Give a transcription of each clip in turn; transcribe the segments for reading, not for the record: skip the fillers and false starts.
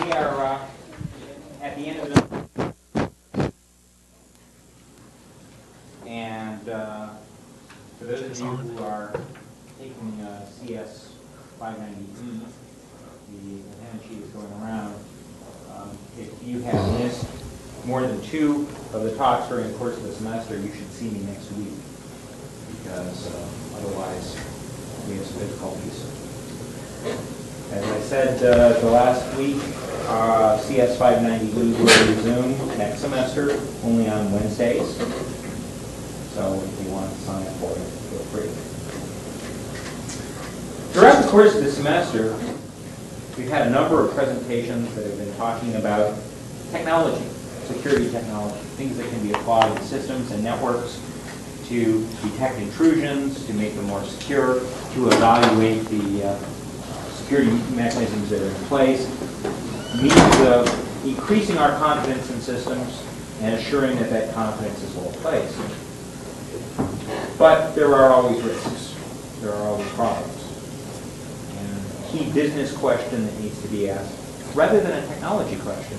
we are at the end of the and for those of you who are taking CS 590E, the attendance sheet is going around. If you have missed more than 2 of the talks during the course of the semester, you should see me next week, because otherwise we have some difficulties. As I said the last week, CS 590E will resume next semester, only on Wednesdays. So if you want to sign up for it, feel free. Throughout the course of the semester, we've had a number of presentations that have been talking about technology, security technology, things that can be applied in systems and networks to detect intrusions, to make them more secure, to evaluate the security mechanisms that are in place, means of increasing our confidence in systems and assuring that that confidence is well placed. But there are always risks. There are always problems. And a key business question that needs to be asked, rather than a technology question,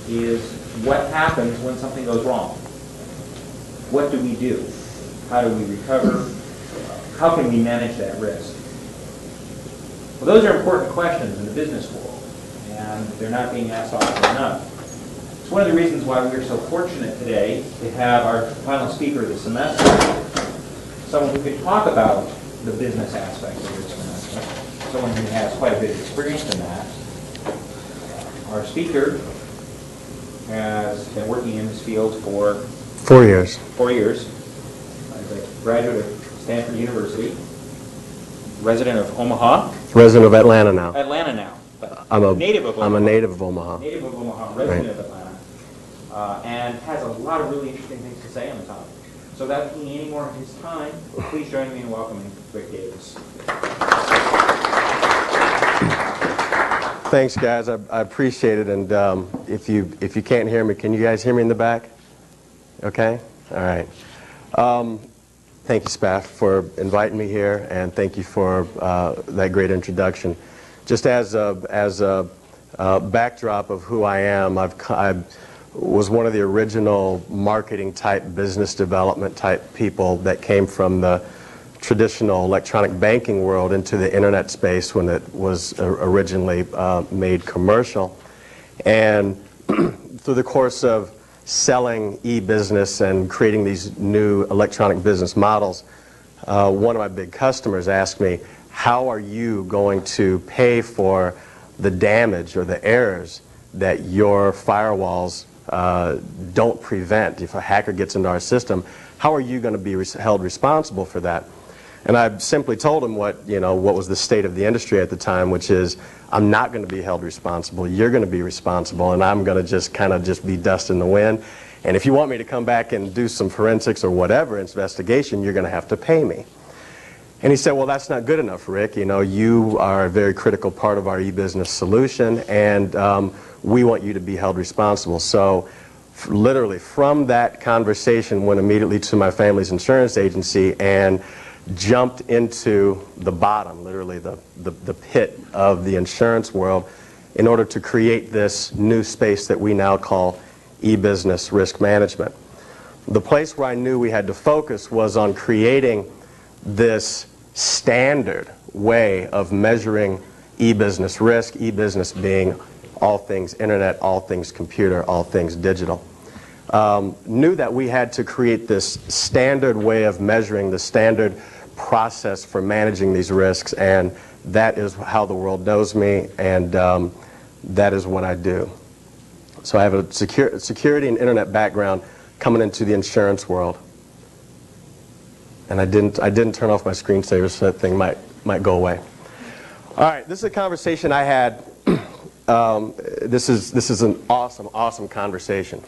is what happens when something goes wrong? What do we do? How do we recover? How can we manage that risk? Well, those are important questions in the business world, and they're not being asked often enough. It's one of the reasons why we're so fortunate today to have our final speaker of the semester, someone who can talk about the business aspect of risk management, someone who has quite a bit of experience in that. Our speaker has been working in this field for 4 years. 4 years. As a graduate of Stanford University, resident of Omaha. Resident of Atlanta now. Atlanta now. But I'm a native of Omaha. I'm a native of Omaha. Native of Omaha, resident Right. of Atlanta, and has a lot of really interesting things to say on the topic. So without taking any more of his time, please join me in welcoming Rick Davis. Thanks, guys. I appreciate it. And if you can't hear me, can you guys hear me in the back? Okay. All right. Thank you, Spaff, for inviting me here, and thank you for that great introduction. Just as a backdrop of who I am, I was one of the original marketing type, business development type people that came from the traditional electronic banking world into the internet space when it was originally made commercial. And through the course of selling e-business and creating these new electronic business models, one of my big customers asked me, how are you going to pay for the damage or the errors that your firewalls don't prevent? If a hacker gets into our system, how are you going to be held responsible for that? And I simply told him what was the state of the industry at the time, which is, I'm not going to be held responsible. You're going to be responsible, and I'm going to just be dust in the wind. And if you want me to come back and do some forensics or whatever investigation, you're going to have to pay me. And he said, well, that's not good enough, Rick. You are a very critical part of our e-business solution, and we want you to be held responsible. So literally from that conversation, went immediately to my family's insurance agency and jumped into the bottom, literally the pit of the insurance world, in order to create this new space that we now call e-business risk management. The place where I knew we had to focus was on creating this standard way of measuring e-business risk, e-business being all things internet, all things computer, all things digital. Knew that we had to create this standard way of measuring, the standard process for managing these risks, and that is how the world knows me, and that is what I do. So I have a security and internet background coming into the insurance world. And I didn't turn off my screensaver, so that thing might go away. All right, this is a conversation I had. This is an awesome conversation.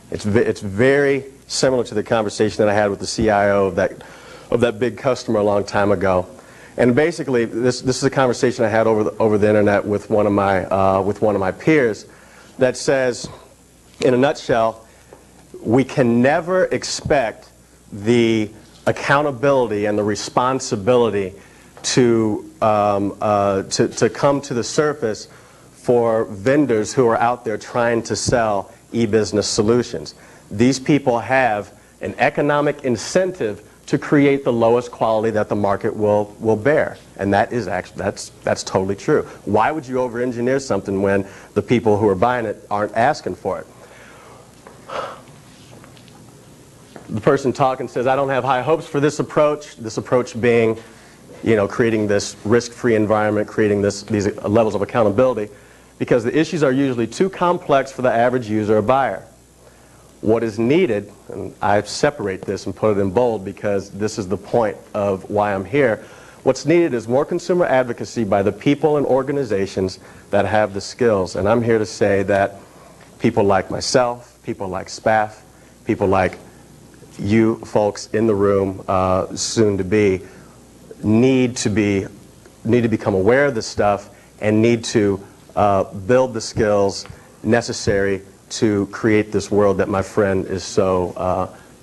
It's very similar to the conversation that I had with the CIO of that big customer a long time ago. And basically, this is a conversation I had over the internet with one of my peers that says, in a nutshell, we can never expect the accountability and the responsibility to come to the surface for vendors who are out there trying to sell e-business solutions. These people have an economic incentive to create the lowest quality that the market will bear. And that is actually, that's totally true. Why would you over-engineer something when the people who are buying it aren't asking for it? The person talking says, I don't have high hopes for this approach being, you know, creating this risk-free environment, creating these levels of accountability, because the issues are usually too complex for the average user or buyer. What is needed, and I separate this and put it in bold because this is the point of why I'm here, what's needed is more consumer advocacy by the people and organizations that have the skills. And I'm here to say that people like myself, people like SPAF, people like you folks in the room, soon to be, need to become aware of this stuff and need to build the skills necessary to create this world that my friend is so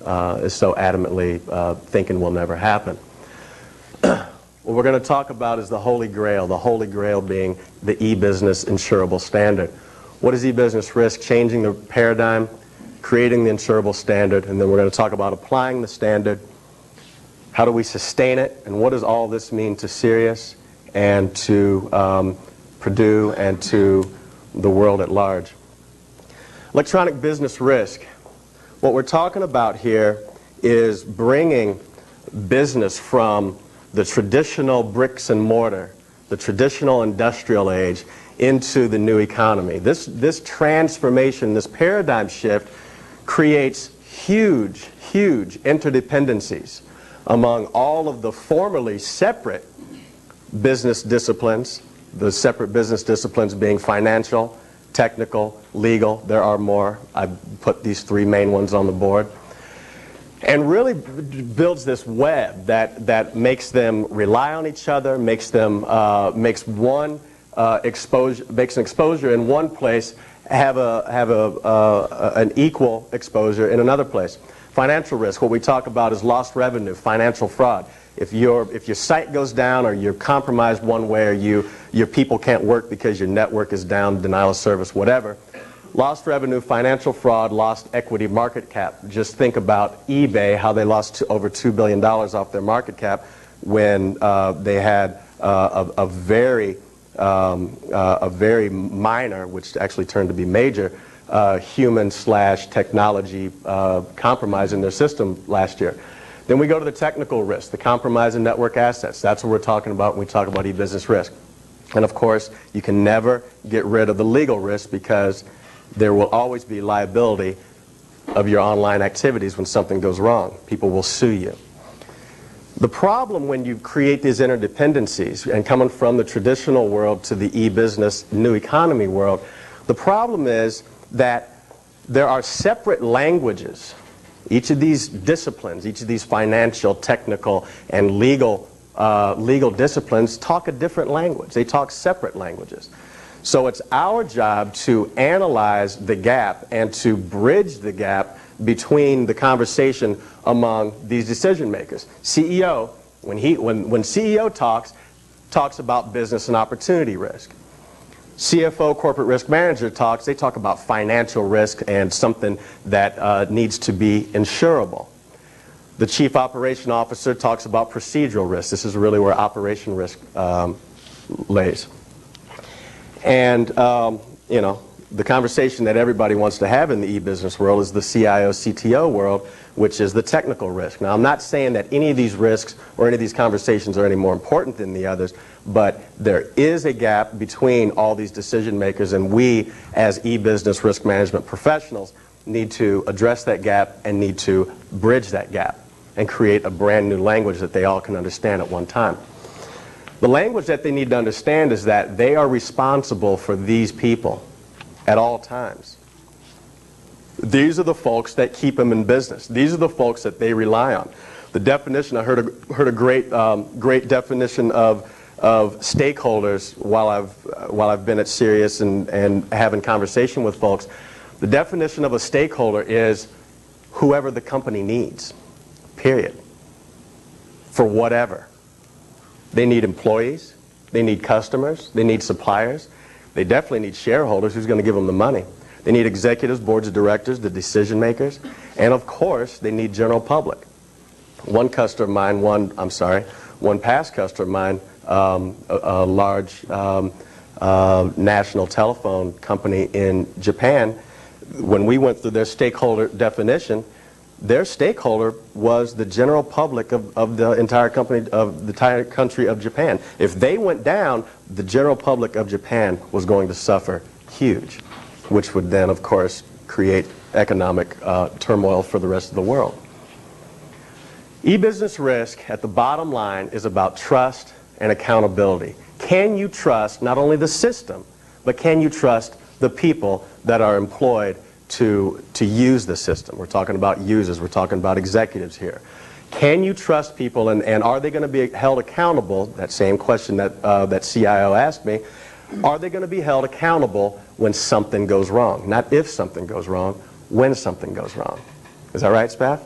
adamantly thinking will never happen. What we're going to talk about is the Holy Grail being the e-business insurable standard. What is e-business risk? Changing the paradigm, creating the insurable standard, and then we're going to talk about applying the standard. How do we sustain it, and what does all this mean to CERIAS and to Purdue and to the world at large? Electronic business risk. What we're talking about here is bringing business from the traditional bricks and mortar, the traditional industrial age, into the new economy. This transformation, this paradigm shift creates huge interdependencies among all of the formerly separate business disciplines, the separate business disciplines being financial, technical, legal. There are more. I put these three main ones on the board. And really builds this web that makes them rely on each other, makes an exposure in one place have an equal exposure in another place. Financial risk, what we talk about is lost revenue, financial fraud. If your site goes down or you're compromised one way or your people can't work because your network is down, denial of service, whatever. Lost revenue, financial fraud, lost equity market cap. Just think about eBay, how they lost over $2 billion off their market cap when they had a very minor, which actually turned to be major, human/technology compromise in their system last year. Then we go to the technical risk, the compromise in network assets. That's what we're talking about when we talk about e-business risk. And of course, you can never get rid of the legal risk because there will always be liability of your online activities when something goes wrong. People will sue you. The problem when you create these interdependencies and coming from the traditional world to the e-business new economy world, the problem is that there are separate languages. Each of these disciplines, each of these financial, technical, and legal disciplines talk a different language. They talk separate languages. So it's our job to analyze the gap and to bridge the gap between the conversation among these decision makers. CEO, when CEO talks about business and opportunity risk. CFO, corporate risk manager they talk about financial risk and something that needs to be insurable. The chief operation officer talks about procedural risk. This is really where operation risk lays. And, you know, the conversation that everybody wants to have in the e-business world is the CIO, CTO world, which is the technical risk. Now, I'm not saying that any of these risks or any of these conversations are any more important than the others, but there is a gap between all these decision makers, and we, as e-business risk management professionals, need to address that gap and need to bridge that gap and create a brand new language that they all can understand at one time. The language that they need to understand is that they are responsible for these people at all times. These are the folks that keep them in business. These are the folks that they rely on. The definition, I heard a great definition of stakeholders while I've been at CERIAS and having conversation with folks. The definition of a stakeholder is whoever the company needs, period, for whatever. They need employees, they need customers, they need suppliers, They definitely need shareholders. Who's going to give them the money? They need executives, boards of directors, the decision makers, and of course, they need general public. One past customer of mine, a large national telephone company in Japan, when we went through their stakeholder definition, their stakeholder was the general public of the entire company, of the entire country of Japan. If they went down, the general public of Japan was going to suffer huge, which would then, of course, create economic turmoil for the rest of the world. E-business risk at the bottom line is about trust and accountability. Can you trust not only the system, but can you trust the people that are employed to use the system? We're talking about users, we're talking about executives here. Can you trust people, and are they going to be held accountable? That same question that that CIO asked me. Are they going to be held accountable when something goes wrong? Not if something goes wrong, when something goes wrong. Is that right, Spaff?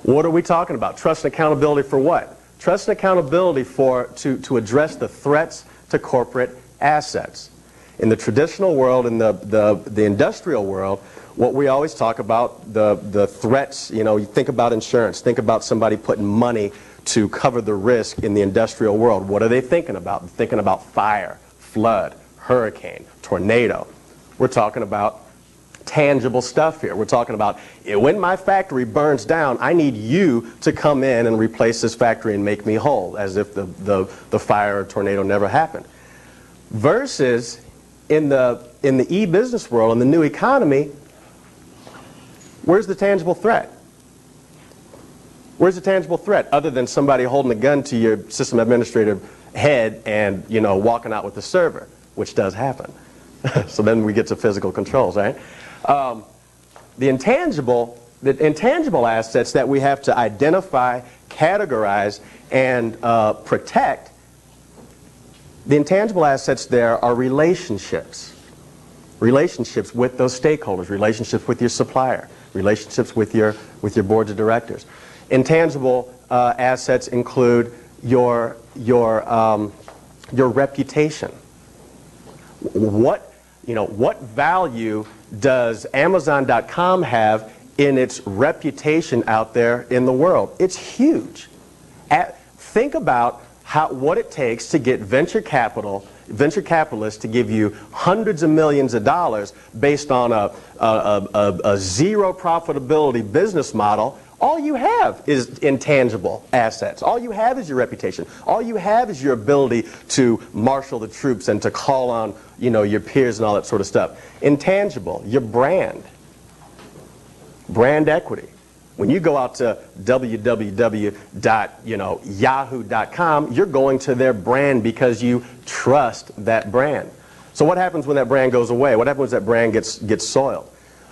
What are we talking about? Trust and accountability for what? Trust and accountability to address the threats to corporate assets. In the traditional world, in the industrial world, what we always talk about, the threats, you think about insurance, think about somebody putting money to cover the risk in the industrial world. What are they thinking about? They're thinking about fire, flood, hurricane, tornado. We're talking about tangible stuff here. We're talking about, when my factory burns down, I need you to come in and replace this factory and make me whole, as if the fire or tornado never happened. Versus in the e-business world, in the new economy, where's the tangible threat? Where's the tangible threat other than somebody holding a gun to your system administrator head and walking out with the server, which does happen. So then we get to physical controls, right? The intangible assets that we have to identify, categorize, and protect, the intangible assets there are relationships. Relationships with those stakeholders, relationships with your supplier, relationships with your boards of directors. Intangible assets include your reputation. What value does Amazon.com have in its reputation out there in the world? It's huge. Think about what it takes to get venture capitalists to give you hundreds of millions of dollars based on a zero profitability business model. All you have is intangible assets. All you have is your reputation. All you have is your ability to marshal the troops and to call on your peers and all that sort of stuff. Intangible, your brand equity. When you go out to www.yahoo.com, you're going to their brand because you trust that brand. So what happens when that brand goes away? What happens when that brand gets soiled?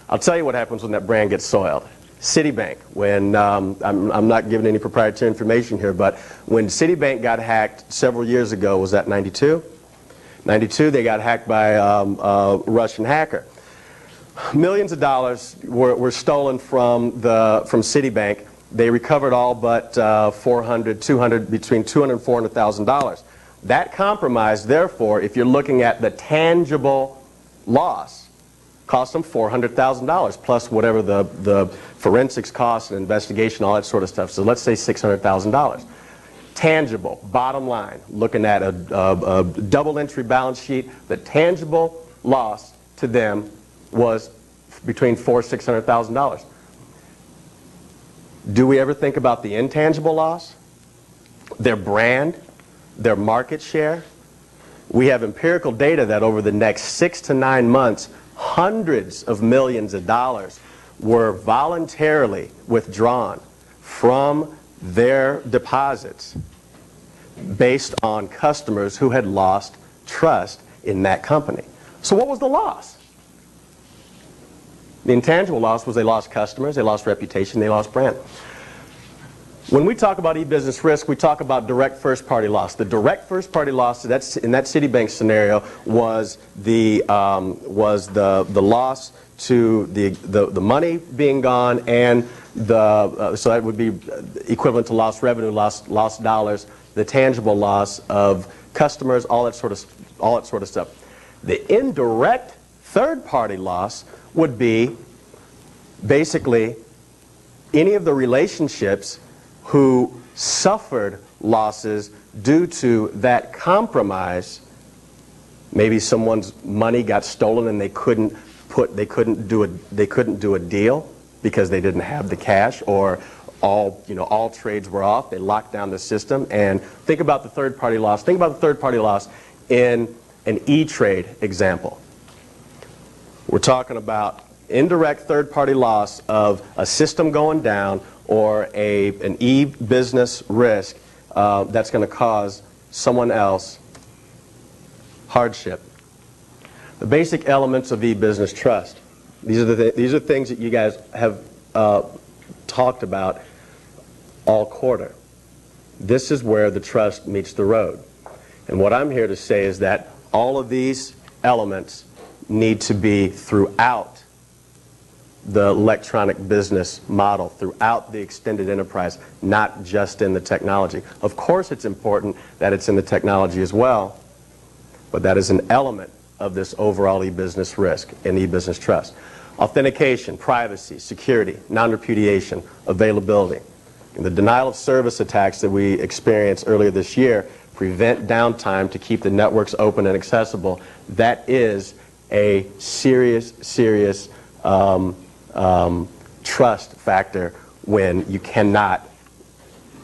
I'll tell you what happens when that brand gets soiled. Citibank, when I'm not giving any proprietary information here, but when Citibank got hacked several years ago, was that 92? 92, they got hacked by a Russian hacker. Millions of dollars were stolen from Citibank. They recovered all but between $200,000 and $400,000. That compromise, therefore, if you're looking at the tangible loss, cost them $400,000 plus whatever the forensics costs and investigation, all that sort of stuff. So let's say $600,000. Tangible, bottom line, looking at a double entry balance sheet, the tangible loss to them was between $400,000 and $600,000. Do we ever think about the intangible loss? Their brand, their market share? We have empirical data that over the next 6 to 9 months, hundreds of millions of dollars were voluntarily withdrawn from their deposits based on customers who had lost trust in that company. So what was the loss? The intangible loss was they lost customers, they lost reputation, they lost brand. When we talk about e-business risk, we talk about direct first-party loss. The direct first-party loss in that Citibank scenario was the loss to the money being gone, and so that would be equivalent to lost revenue, lost dollars, the tangible loss of customers, all that sort all that sort of stuff. The indirect third-party loss would be basically any of the relationships who suffered losses due to that compromise. Maybe someone's money got stolen and they couldn't do a deal because they didn't have the cash, or all trades were off. They locked down the system. And think about the third-party loss. Think about the third-party loss in an E-Trade example. We're talking about indirect third-party loss of a system going down or an e-business risk that's going to cause someone else hardship. The basic elements of e-business trust. These are things that you guys have talked about all quarter. This is where the trust meets the road. And what I'm here to say is that all of these elements need to be throughout the electronic business model, throughout the extended enterprise, not just in the technology. Of course it's important that it's in the technology as well, but that is an element of this overall e-business risk and e-business trust. Authentication, privacy, security, non-repudiation, availability. And the denial of service attacks that we experienced earlier this year prevent downtime to keep the networks open and accessible. That is a serious trust factor when you cannot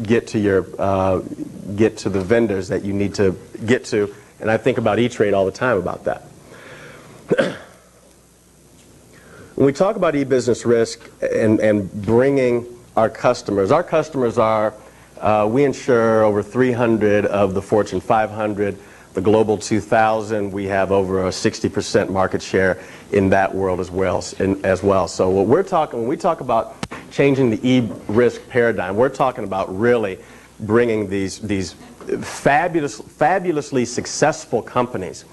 get to the vendors that you need to get to. And I think about E-Trade all the time about that. When we talk about e-business risk and bringing our customers are, we insure over 300 of the Fortune 500, the Global 2000. We have over a 60% market share in that world as well. So when we talk about changing the e-risk paradigm, we're talking about really bringing these fabulously successful companies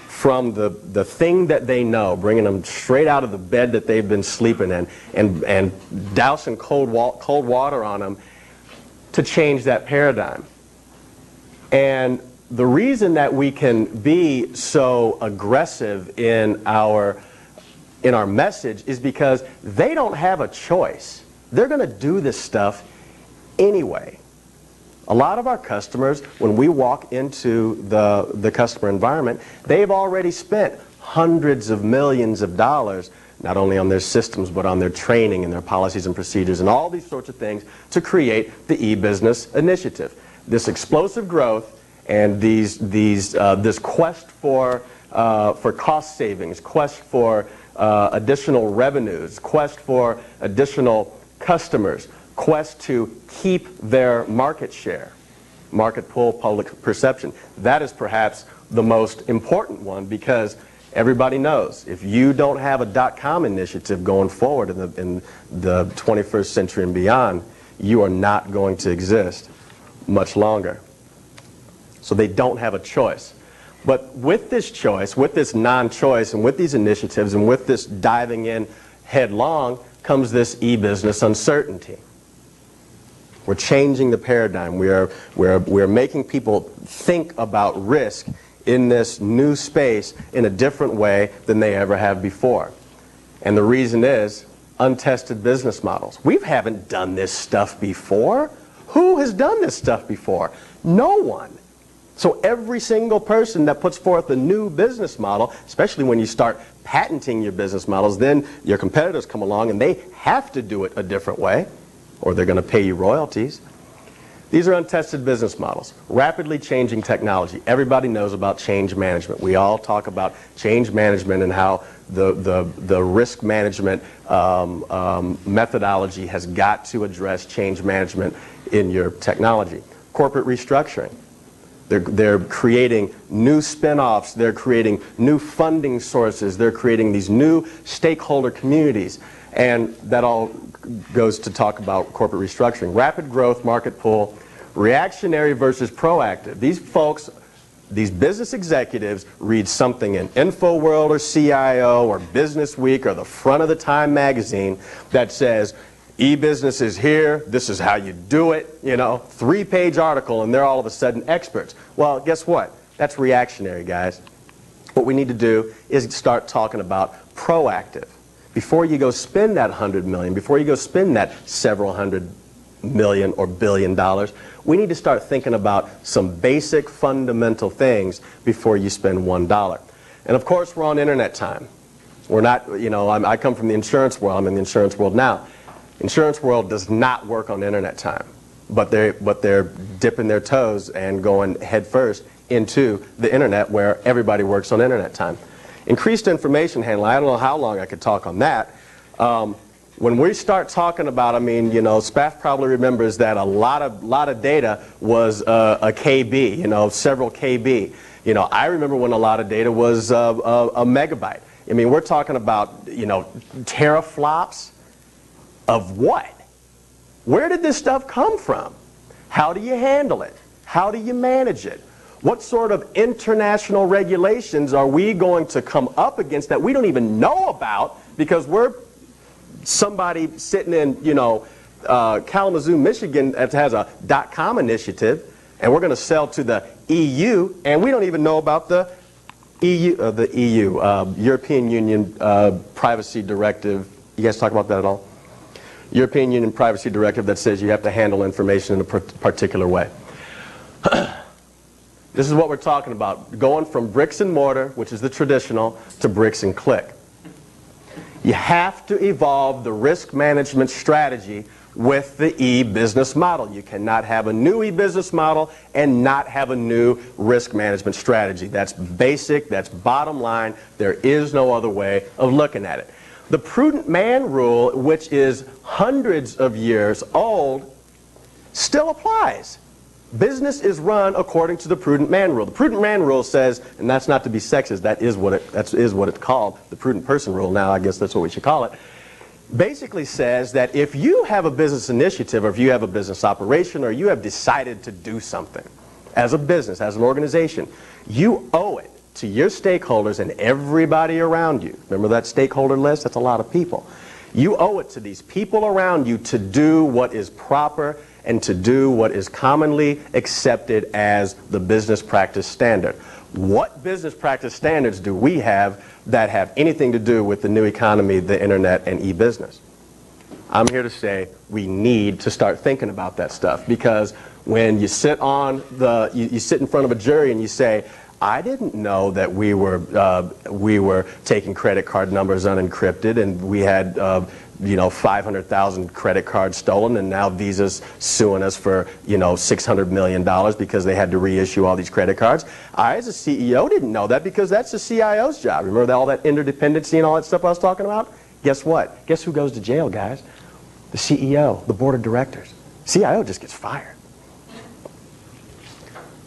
from the thing that they know, bringing them straight out of the bed that they've been sleeping in, and dousing cold water on them to change that paradigm. And the reason that we can be so aggressive in our message is because they don't have a choice. They're going to do this stuff anyway. A lot of our customers, when we walk into the customer environment, they've already spent hundreds of millions of dollars, not only on their systems, but on their training and their policies and procedures and all these sorts of things to create the e-business initiative. This explosive growth and this quest for cost savings, quest for additional revenues, quest for additional customers, quest to keep their market share, market pull, public perception. That is perhaps the most important one, because everybody knows if you don't have a .com initiative going forward in the 21st century and beyond, you are not going to exist much longer. So they don't have a choice. But with this choice, with this non-choice, and with these initiatives, and with this diving in headlong, comes this e-business uncertainty. We're changing the paradigm. We're making people think about risk in this new space in a different way than they ever have before. And the reason is untested business models. We haven't done this stuff before. Who has done this stuff before? No one. So every single person that puts forth a new business model, especially when you start patenting your business models, then your competitors come along and they have to do it a different way, or they're going to pay you royalties. These are untested business models. Rapidly changing technology. Everybody knows about change management. We all talk about change management and how the risk management methodology has got to address change management in your technology. Corporate restructuring. They're creating new spin-offs. They're creating new funding sources. They're creating these new stakeholder communities. And that all goes to talk about corporate restructuring. Rapid growth, market pull, reactionary versus proactive. These folks, these business executives, read something in InfoWorld or CIO or Business Week or the front of the Time magazine that says, e-business is here, this is how you do it, 3-page article, and they're all of a sudden experts. Well, guess what? That's reactionary, guys. What we need to do is start talking about proactive. Before you go spend that $100 million, before you go spend that several hundred million or billion dollars, we need to start thinking about some basic fundamental things before you spend $1. And of course, we're on internet time. We're not, you know, I come from the insurance world. I'm in the insurance world now. Insurance world does not work on internet time, but they're dipping their toes and going head first into the internet where everybody works on internet time. Increased information handling, I don't know how long I could talk on that. When we start talking about, I mean, you know, Spaff probably remembers that a lot of data was a KB, you know, several KB. You know, I remember when a lot of data was a megabyte. I mean, we're talking about, you know, teraflops of what? Where did this stuff come from? How do you handle it? How do you manage it? What sort of international regulations are we going to come up against that we don't even know about because we're somebody sitting in, you know, Kalamazoo, Michigan that has a .com initiative, and we're going to sell to the EU, and we don't even know about the EU, European Union Privacy Directive. You guys talk about that at all? European Union Privacy Directive that says you have to handle information in a particular way. This is what we're talking about, going from bricks and mortar, which is the traditional, to bricks and click. You have to evolve the risk management strategy with the e-business model. You cannot have a new e-business model and not have a new risk management strategy. That's basic, that's bottom line. There is no other way of looking at it. The Prudent Man Rule, which is hundreds of years old, still applies. Business is run according to the Prudent Man Rule. The Prudent Man Rule says, and that's not to be sexist, that is what it's called, the Prudent Person Rule now, I guess that's what we should call it, basically says that if you have a business initiative or if you have a business operation or you have decided to do something as a business, as an organization, you owe it to your stakeholders and everybody around you. Remember that stakeholder list? That's a lot of people. You owe it to these people around you to do what is proper and to do what is commonly accepted as the business practice standard. What business practice standards do we have that have anything to do with the new economy, the internet, and e-business? I'm here to say we need to start thinking about that stuff, because when you sit on you sit in front of a jury and you say, I didn't know that we were taking credit card numbers unencrypted, and we had 500,000 credit cards stolen, and now Visa's suing us for $600 million because they had to reissue all these credit cards. I, as a CEO, didn't know that because that's the CIO's job. Remember all that interdependency and all that stuff I was talking about? Guess what? Guess who goes to jail, guys? The CEO, the board of directors. CIO just gets fired.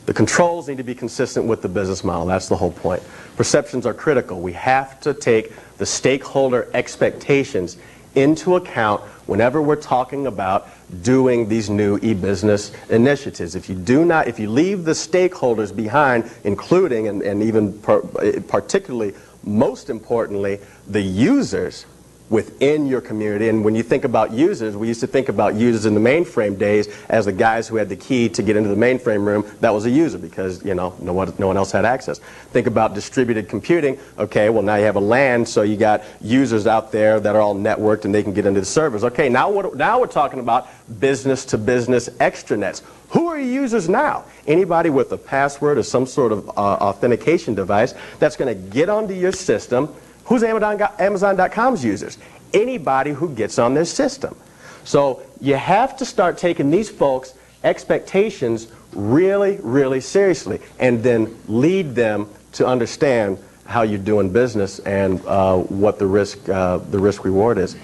The controls need to be consistent with the business model. That's the whole point. Perceptions are critical. We have to take the stakeholder expectations into account whenever we're talking about doing these new e-business initiatives. If you leave the stakeholders behind, including and even particularly, most importantly, the users within your community. And when you think about users, we used to think about users in the mainframe days as the guys who had the key to get into the mainframe room. That was a user because no one else had access. Think about distributed computing. Okay, well now you have a LAN, so you got users out there that are all networked and they can get into the servers. Okay, now we're talking about business to business extranets. Who are your users now? Anybody with a password or some sort of authentication device that's going to get onto your system. Who's Amazon.com's users? Anybody who gets on their system. So you have to start taking these folks' expectations really, really seriously, and then lead them to understand how you're doing business and what the risk reward is.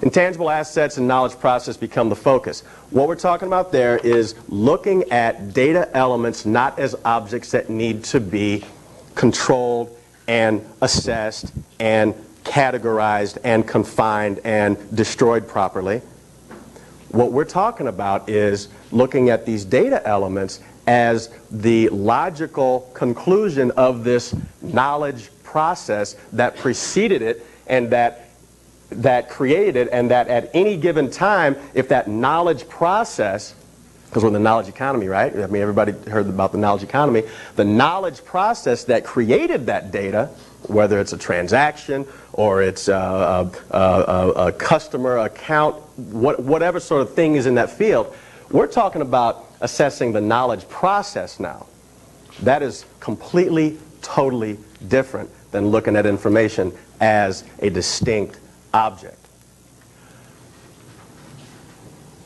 Intangible assets and knowledge process become the focus. What we're talking about there is looking at data elements not as objects that need to be controlled and assessed and categorized and confined and destroyed properly. What we're talking about is looking at these data elements as the logical conclusion of this knowledge process that preceded it and that created it, and that at any given time, if that knowledge process Because we're in the knowledge economy, right? I mean, everybody heard about the knowledge economy. The knowledge process that created that data, whether it's a transaction or it's a customer account, whatever sort of thing is in that field, we're talking about assessing the knowledge process now. That is completely, totally different than looking at information as a distinct object.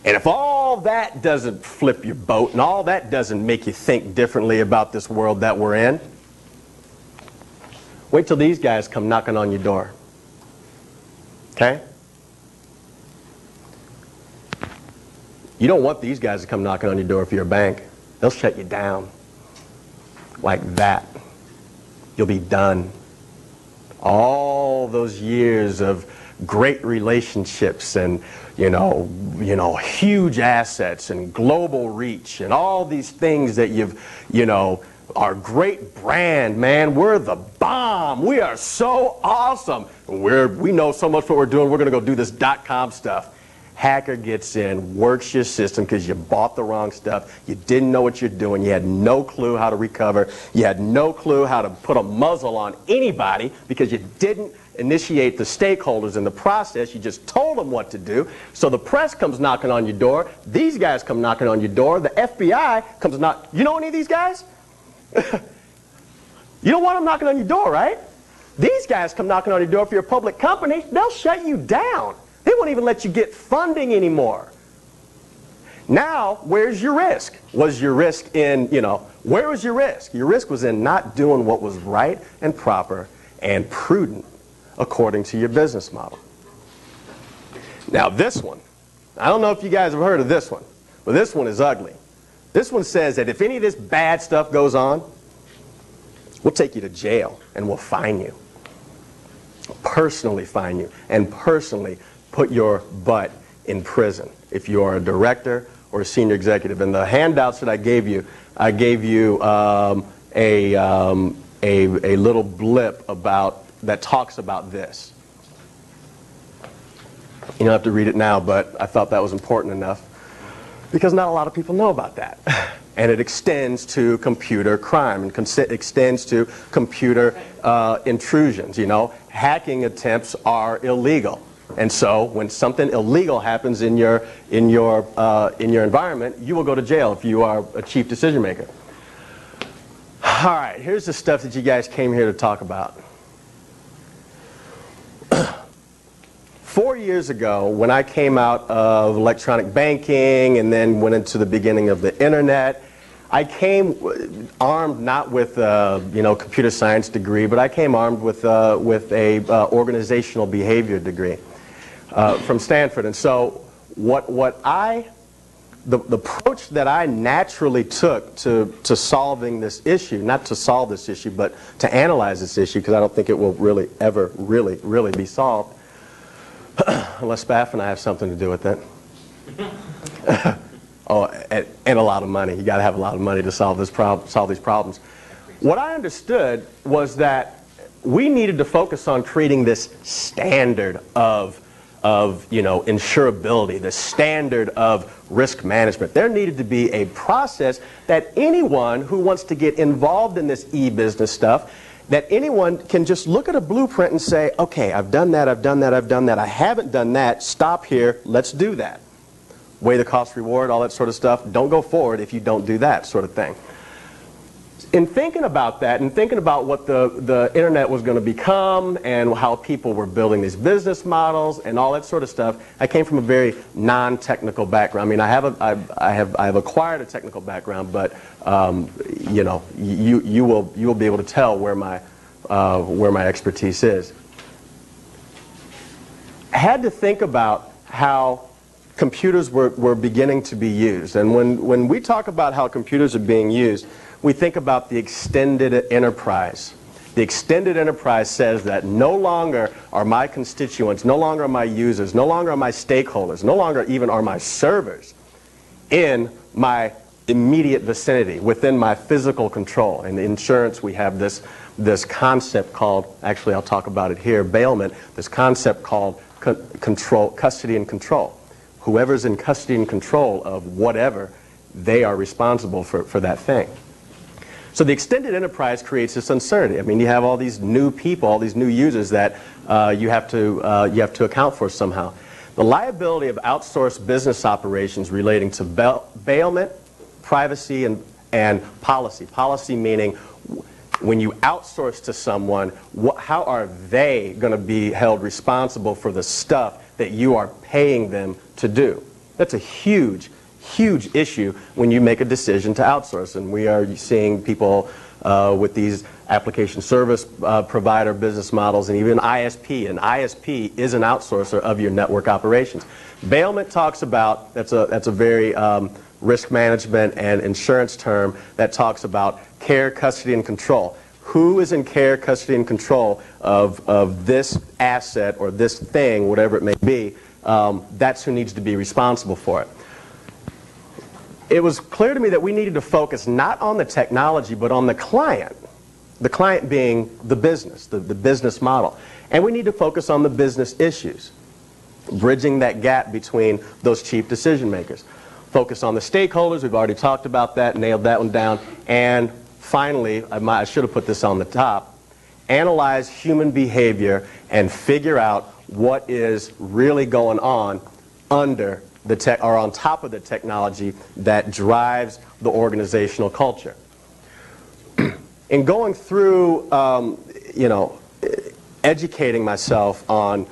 And if all that doesn't flip your boat and all that doesn't make you think differently about this world that we're in, wait till these guys come knocking on your door. Okay? You don't want these guys to come knocking on your door if you're a bank. They'll shut you down. Like that. You'll be done. All those years of great relationships and huge assets and global reach and all these things that our great brand, man, we're the bomb. We are so awesome. We know so much what we're doing. We're going to go do this .com stuff. Hacker gets in, works your system because you bought the wrong stuff. You didn't know what you're doing. You had no clue how to recover. You had no clue how to put a muzzle on anybody because you didn't initiate the stakeholders in the process. You just told them what to do. So the press comes knocking on your door. These guys come knocking on your door. The FBI comes knocking. You know any of these guys? You don't want them knocking on your door, right? These guys come knocking on your door. If you're a public company, they'll shut you down. They won't even let you get funding anymore. Now, where's your risk? Was your risk in, where was your risk? Your risk was in not doing what was right and proper and prudent according to your business model. Now this one, I don't know if you guys have heard of this one, but this one is ugly. This one says that if any of this bad stuff goes on, we'll take you to jail and we'll fine you. Personally fine you and personally put your butt in prison if you are a director or a senior executive. In the handouts that I gave you a little blip that talks about this. You don't have to read it now, but I thought that was important enough because not a lot of people know about that. And it extends to computer crime and extends to computer intrusions. Hacking attempts are illegal. And so when something illegal happens in your environment, you will go to jail if you are a chief decision maker. All right, here's the stuff that you guys came here to talk about. 4 years ago, when I came out of electronic banking and then went into the beginning of the internet, I came armed not with a computer science degree, but I came armed with a organizational behavior degree from Stanford. And so the approach that I naturally took to solving this issue, not to solve this issue, but to analyze this issue, because I don't think it will really ever really be solved, unless Spaff and I have something to do with it. Oh, and a lot of money. You got to have a lot of money to solve these problems. What I understood was that we needed to focus on creating this standard of insurability, the standard of risk management. There needed to be a process that anyone who wants to get involved in this e-business stuff, that anyone can just look at a blueprint and say, okay, I've done that, I've done that, I've done that, I haven't done that, stop here, let's do that. Weigh the cost reward, all that sort of stuff. Don't go forward if you don't do that sort of thing. In thinking about that and thinking about what the internet was going to become and how people were building these business models and all that sort of stuff, I came from a very non-technical background. I mean, I have acquired a technical background, but you will be able to tell where my expertise is. I had to think about how computers were beginning to be used, and when we talk about how computers are being used, we think about the extended enterprise. The extended enterprise says that no longer are my constituents, no longer are my users, no longer are my stakeholders, no longer even are my servers in my immediate vicinity, within my physical control. In insurance, we have this concept called, actually I'll talk about it here, bailment, this concept called custody and control. Whoever's in custody and control of whatever, they are responsible for that thing. So the extended enterprise creates this uncertainty. I mean, you have all these new people, all these new users that you have to account for somehow. The liability of outsourced business operations relating to bailment, privacy, and policy. Policy meaning when you outsource to someone, how are they going to be held responsible for the stuff that you are paying them to do? That's a huge issue when you make a decision to outsource. And we are seeing people with these application service provider business models, and even ISP. And ISP is an outsourcer of your network operations. Bailment talks about, that's a very risk management and insurance term that talks about care, custody, and control. Who is in care, custody, and control of this asset or this thing, whatever it may be? That's who needs to be responsible for it. It was clear to me that we needed to focus not on the technology, but on the client being the business, the business model. And we need to focus on the business issues, bridging that gap between those chief decision makers. Focus on the stakeholders, we've already talked about that, nailed that one down. And finally, I should have put this on the top, analyze human behavior and figure out what is really going on under the or on top of the technology that drives the organizational culture. In going through, educating myself on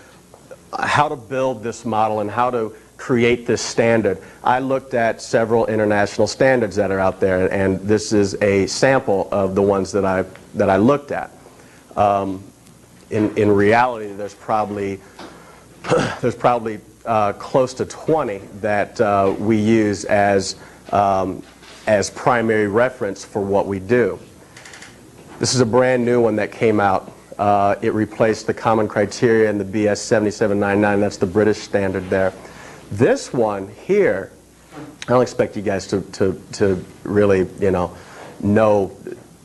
how to build this model and how to create this standard, I looked at several international standards that are out there, and this is a sample of the ones that I looked at. In reality, there's probably close to 20 that we use as primary reference for what we do. This is a brand new one that came out. It replaced the common criteria in the BS 7799. That's the British standard there. This one here, I don't expect you guys to really, know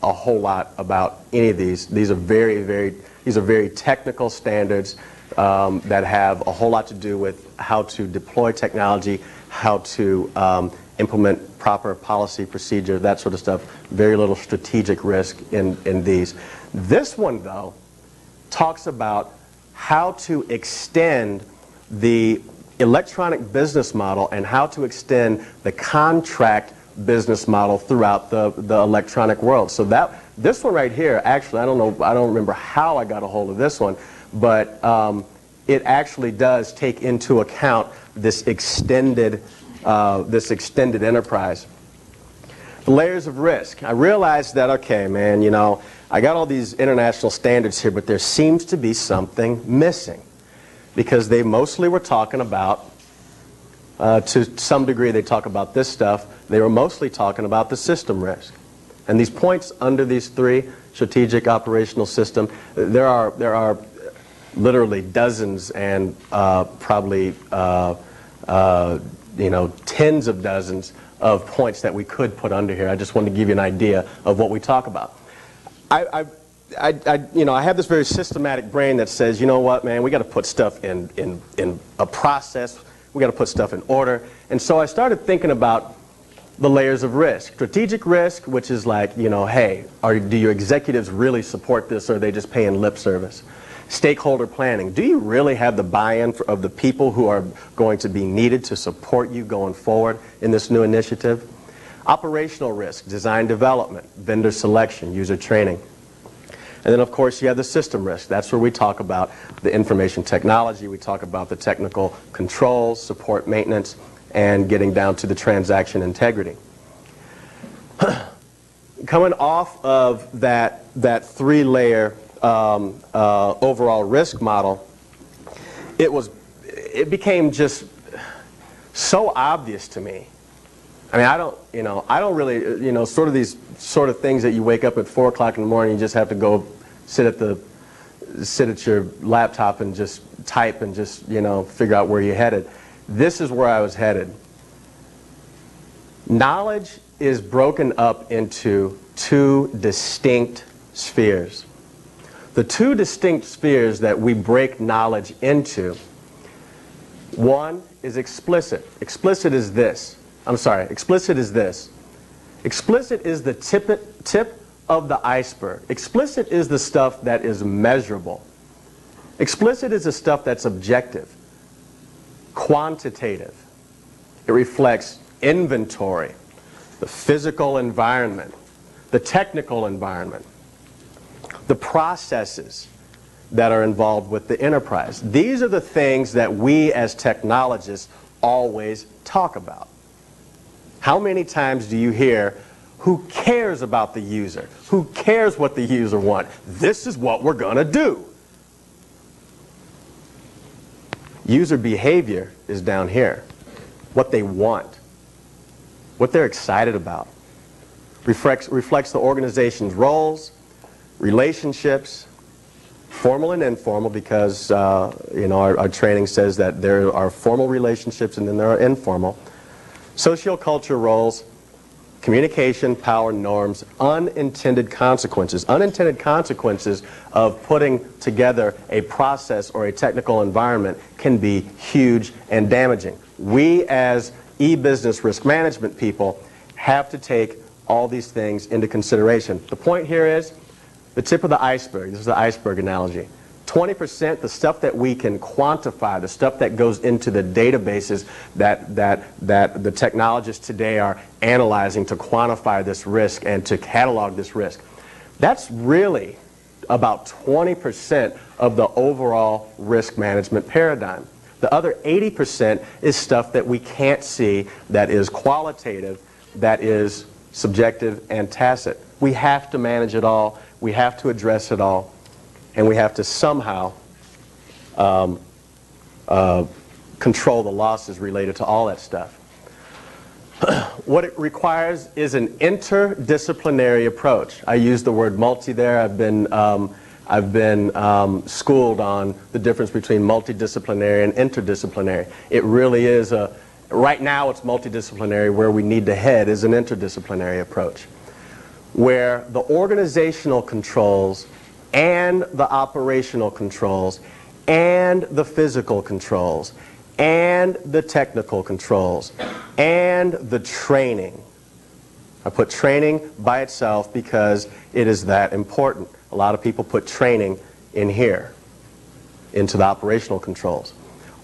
a whole lot about any of these. These are very technical standards that have a whole lot to do with how to deploy technology, how to implement proper policy procedure, that sort of stuff. Very little strategic risk in these. This one, though, talks about how to extend the electronic business model and how to extend the contract business model throughout the electronic world. So this one right here, actually, I don't remember how I got a hold of this one, but it actually does take into account this extended enterprise. The layers of risk. I realized that, okay, man, I got all these international standards here, but there seems to be something missing, because they mostly were talking about, to some degree they talk about this stuff, they were mostly talking about the system risk. And these points under these three, strategic, operational, system, there are literally dozens and probably tens of dozens of points that we could put under here. I just wanted to give you an idea of what we talk about. I have this very systematic brain that says, you know what, man, we got to put stuff in a process. We got to put stuff in order. And so I started thinking about the layers of risk. Strategic risk, which is like, hey, do your executives really support this, or are they just paying lip service? Stakeholder planning. Do you really have the buy-in of the people who are going to be needed to support you going forward in this new initiative? Operational risk, design development, vendor selection, user training. And then, of course, you have the system risk. That's where we talk about the information technology. We talk about the technical controls, support maintenance, and getting down to the transaction integrity. Coming off of that three-layer overall risk model, it became just so obvious to me. I mean, I don't really, sort of these sort of things that you wake up at 4 o'clock in the morning, you just have to go sit at your laptop and just type and just, figure out where you're headed. This is where I was headed. Knowledge is broken up into two distinct spheres. The two distinct spheres that we break knowledge into, one is explicit. Explicit is this. I'm sorry, explicit is this. Explicit is the tip of the iceberg. Explicit is the stuff that is measurable. Explicit is the stuff that's objective, quantitative. It reflects inventory, the physical environment, the technical environment, the processes that are involved with the enterprise. These are the things that we as technologists always talk about. How many times do you hear, who cares about the user? Who cares what the user wants? This is what we're going to do. User behavior is down here. What they want, what they're excited about. Reflects the organization's roles, relationships, formal and informal, because our training says that there are formal relationships and then there are informal. Sociocultural roles, communication, power, norms, unintended consequences. Unintended consequences of putting together a process or a technical environment can be huge and damaging. We as e-business risk management people have to take all these things into consideration. The point here is the tip of the iceberg. This is the iceberg analogy. 20%, the stuff that we can quantify, the stuff that goes into the databases that the technologists today are analyzing to quantify this risk and to catalog this risk. That's really about 20% of the overall risk management paradigm. The other 80% is stuff that we can't see, that is qualitative, that is subjective and tacit. We have to manage it all. We have to address it all. And we have to somehow control the losses related to all that stuff. What it requires is an interdisciplinary approach. I use the word multi there. I've been schooled on the difference between multidisciplinary and interdisciplinary. It really is right now it's multidisciplinary. Where we need to head is an interdisciplinary approach, where the organizational controls and the operational controls and the physical controls and the technical controls and the training. I put training by itself because it is that important. A lot of people put training in here, into the operational controls.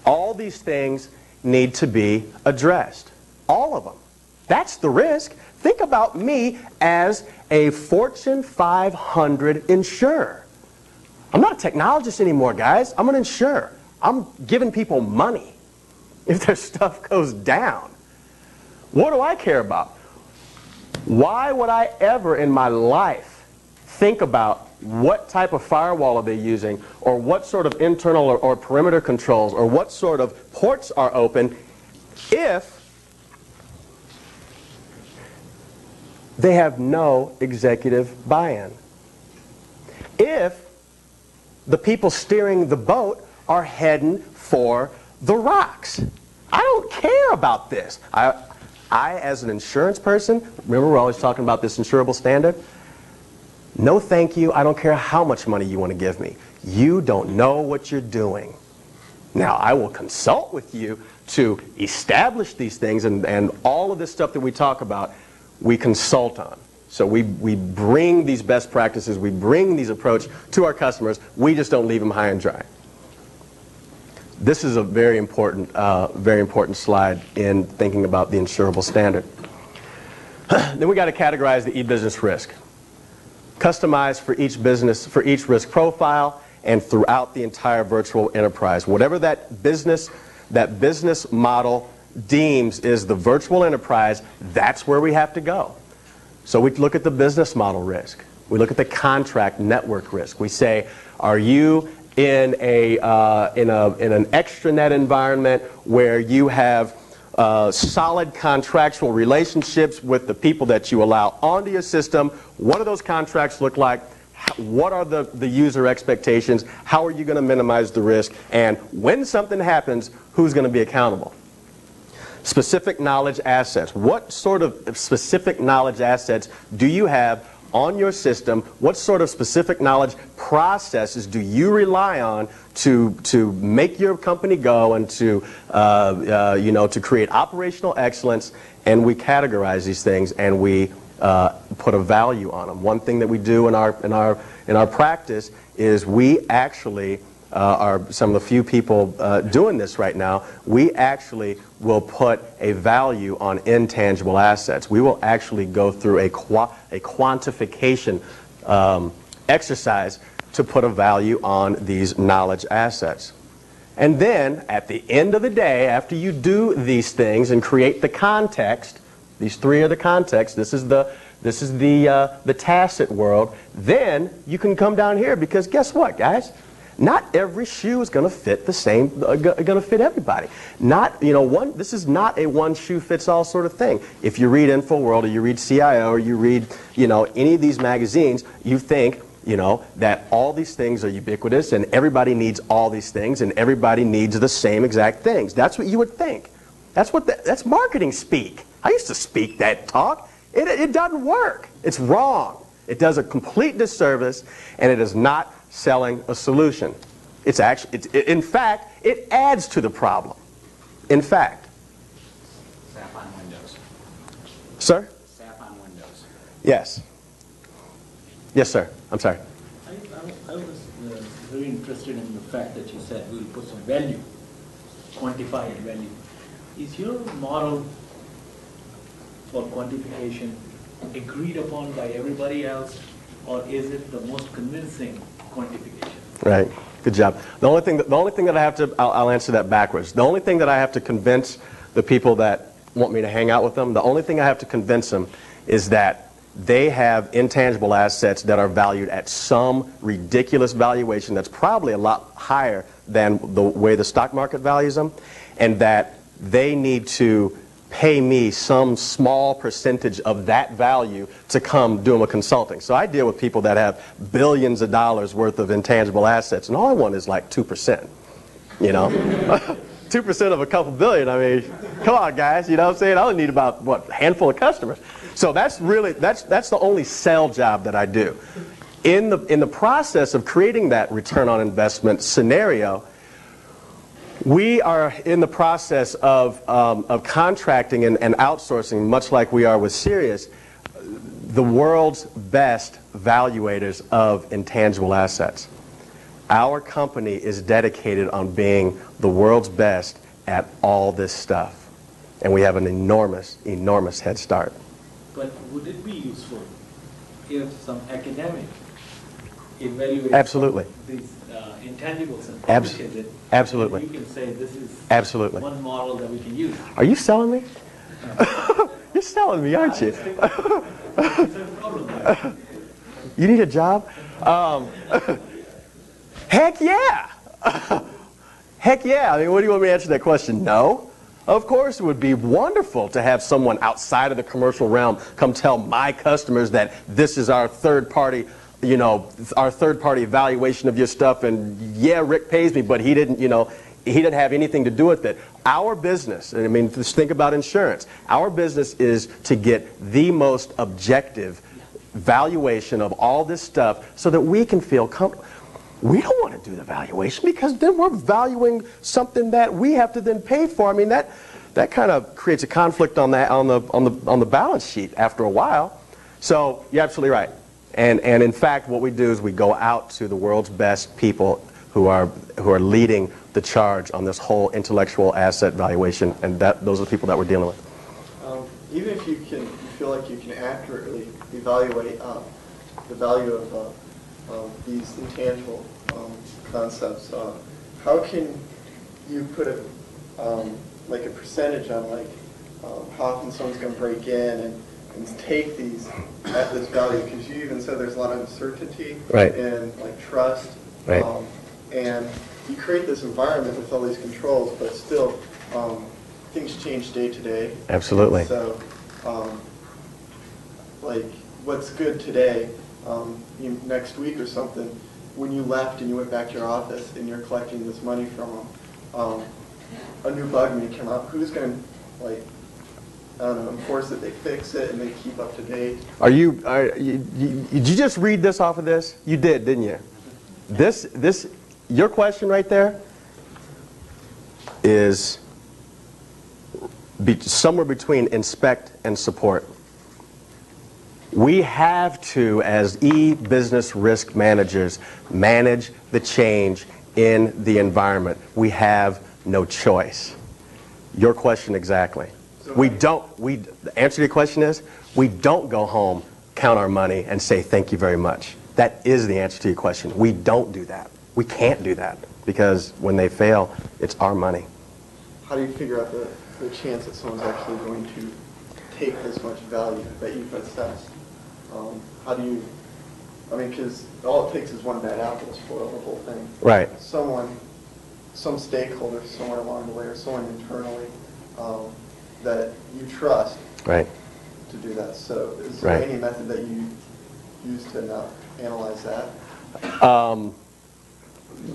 All these things need to be addressed. All of them. That's the risk. Think about me as a Fortune 500 insurer. I'm not a technologist anymore, guys. I'm an insurer. I'm giving people money if their stuff goes down. What do I care about? Why would I ever in my life think about what type of firewall are they using, or what sort of internal or perimeter controls, or what sort of ports are open if they have no executive buy-in? If the people steering the boat are heading for the rocks. I don't care about this. I as an insurance person, remember we're always talking about this insurable standard? No thank you. I don't care how much money you want to give me. You don't know what you're doing. Now, I will consult with you to establish these things, and all of this stuff that we talk about, we consult on. So we bring these best practices, we bring these approach to our customers. We just don't leave them high and dry. This is a very important slide in thinking about the insurable standard. Then we got to categorize the e-business risk. Customized for each business, for each risk profile, and throughout the entire virtual enterprise. Whatever that business model deems is the virtual enterprise, that's where we have to go. So we look at the business model risk. We look at the contract network risk. We say, are you in an extranet environment where you have solid contractual relationships with the people that you allow onto your system? What do those contracts look like? What are the user expectations? How are you going to minimize the risk? And when something happens, who's going to be accountable? Specific knowledge assets. What sort of specific knowledge assets do you have on your system? What sort of specific knowledge processes do you rely on to make your company go and to create operational excellence and we categorize these things, and we put a value on them. One thing that we do in our practice is we actually are some of the few people doing this right now. We actually will put a value on intangible assets. We will actually go through a quantification exercise to put a value on these knowledge assets. And then, at the end of the day, after you do these things and create the context, these three are the context, this is the tacit world, then you can come down here, because guess what, guys? Not every shoe is going to fit the same, going to fit everybody. Not, this is not a one shoe fits all sort of thing. If you read InfoWorld, or you read CIO, or you read, any of these magazines, you think, that all these things are ubiquitous and everybody needs all these things and everybody needs the same exact things. That's what you would think. That's marketing speak. I used to speak that talk. It doesn't work. It's wrong. It does a complete disservice, and it is not selling a solution. It's actually, in fact, it adds to the problem. In fact. SAP on Windows. Sir? SAP on Windows. Yes. Yes, sir. I'm sorry. I was very interested in the fact that you said we'll put some value, quantify value. Is your model for quantification agreed upon by everybody else, or is it the most convincing quantification? Right. Good job. The only thing that I have to, I'll answer that backwards. The only thing that I have to convince the people that want me to hang out with them, the only thing I have to convince them is that they have intangible assets that are valued at some ridiculous valuation that's probably a lot higher than the way the stock market values them, and that they need to pay me some small percentage of that value to come do them a consulting. So I deal with people that have billions of dollars worth of intangible assets, and all I want is like 2%. 2% of a couple billion, I mean, come on, guys, you know what I'm saying? I only need about, a handful of customers. So that's the only sell job that I do. In the process of creating that return on investment scenario, we are in the process of contracting and outsourcing, much like we are with CERIAS, the world's best valuators of intangible assets. Our company is dedicated on being the world's best at all this stuff. And we have an enormous, enormous head start. But would it be useful if some academic evaluates Absolutely. these intangibles and Abs- publishes it? absolutely. You can say this is Absolutely. one model that we can use. Are you selling me? You're selling me, aren't you? It's a problem. You need a job? Heck yeah! Heck yeah! I mean, what do you want me to answer that question? No? Of course it would be wonderful to have someone outside of the commercial realm come tell my customers that this is our third party, our third party evaluation of your stuff, and yeah, Rick pays me, but he didn't, he didn't have anything to do with it. Our business, I mean, just think about insurance. Our business is to get the most objective valuation of all this stuff so that we can feel comfortable. We don't want to do the valuation because then we're valuing something that we have to then pay for. I mean, that kind of creates a conflict on the balance sheet after a while. So you're absolutely right. And in fact, what we do is we go out to the world's best people who are leading the charge on this whole intellectual asset valuation, and those are the people that we're dealing with. Even if you feel like you can accurately evaluate the value of these intangible concepts, how can you put like a percentage on how often someone's going to break in and take these at this value? Because you even said there's a lot of uncertainty Right. and trust, Right. And you create this environment with all these controls, but still things change day to day. Absolutely. So what's good today, next week or something, when you left and you went back to your office and you're collecting this money from them, a new bug may come up. Who's going to, enforce it? They fix it and they keep up to date. Did you just read this off of this? You did, didn't you? Your question right there is somewhere between inspect and support. We have to, as e-business risk managers, manage the change in the environment. We have no choice. Your question exactly. The answer to your question is, we don't go home, count our money, and say thank you very much. That is the answer to your question. We don't do that. We can't do that, because when they fail, it's our money. How do you figure out the chance that someone's actually going to take this much value that you've assessed? How do you, because all it takes is one bad apple to spoil the whole thing. Right. Some stakeholder somewhere along the way, or someone internally that you trust Right. to do that. So is there any method that you use to analyze that?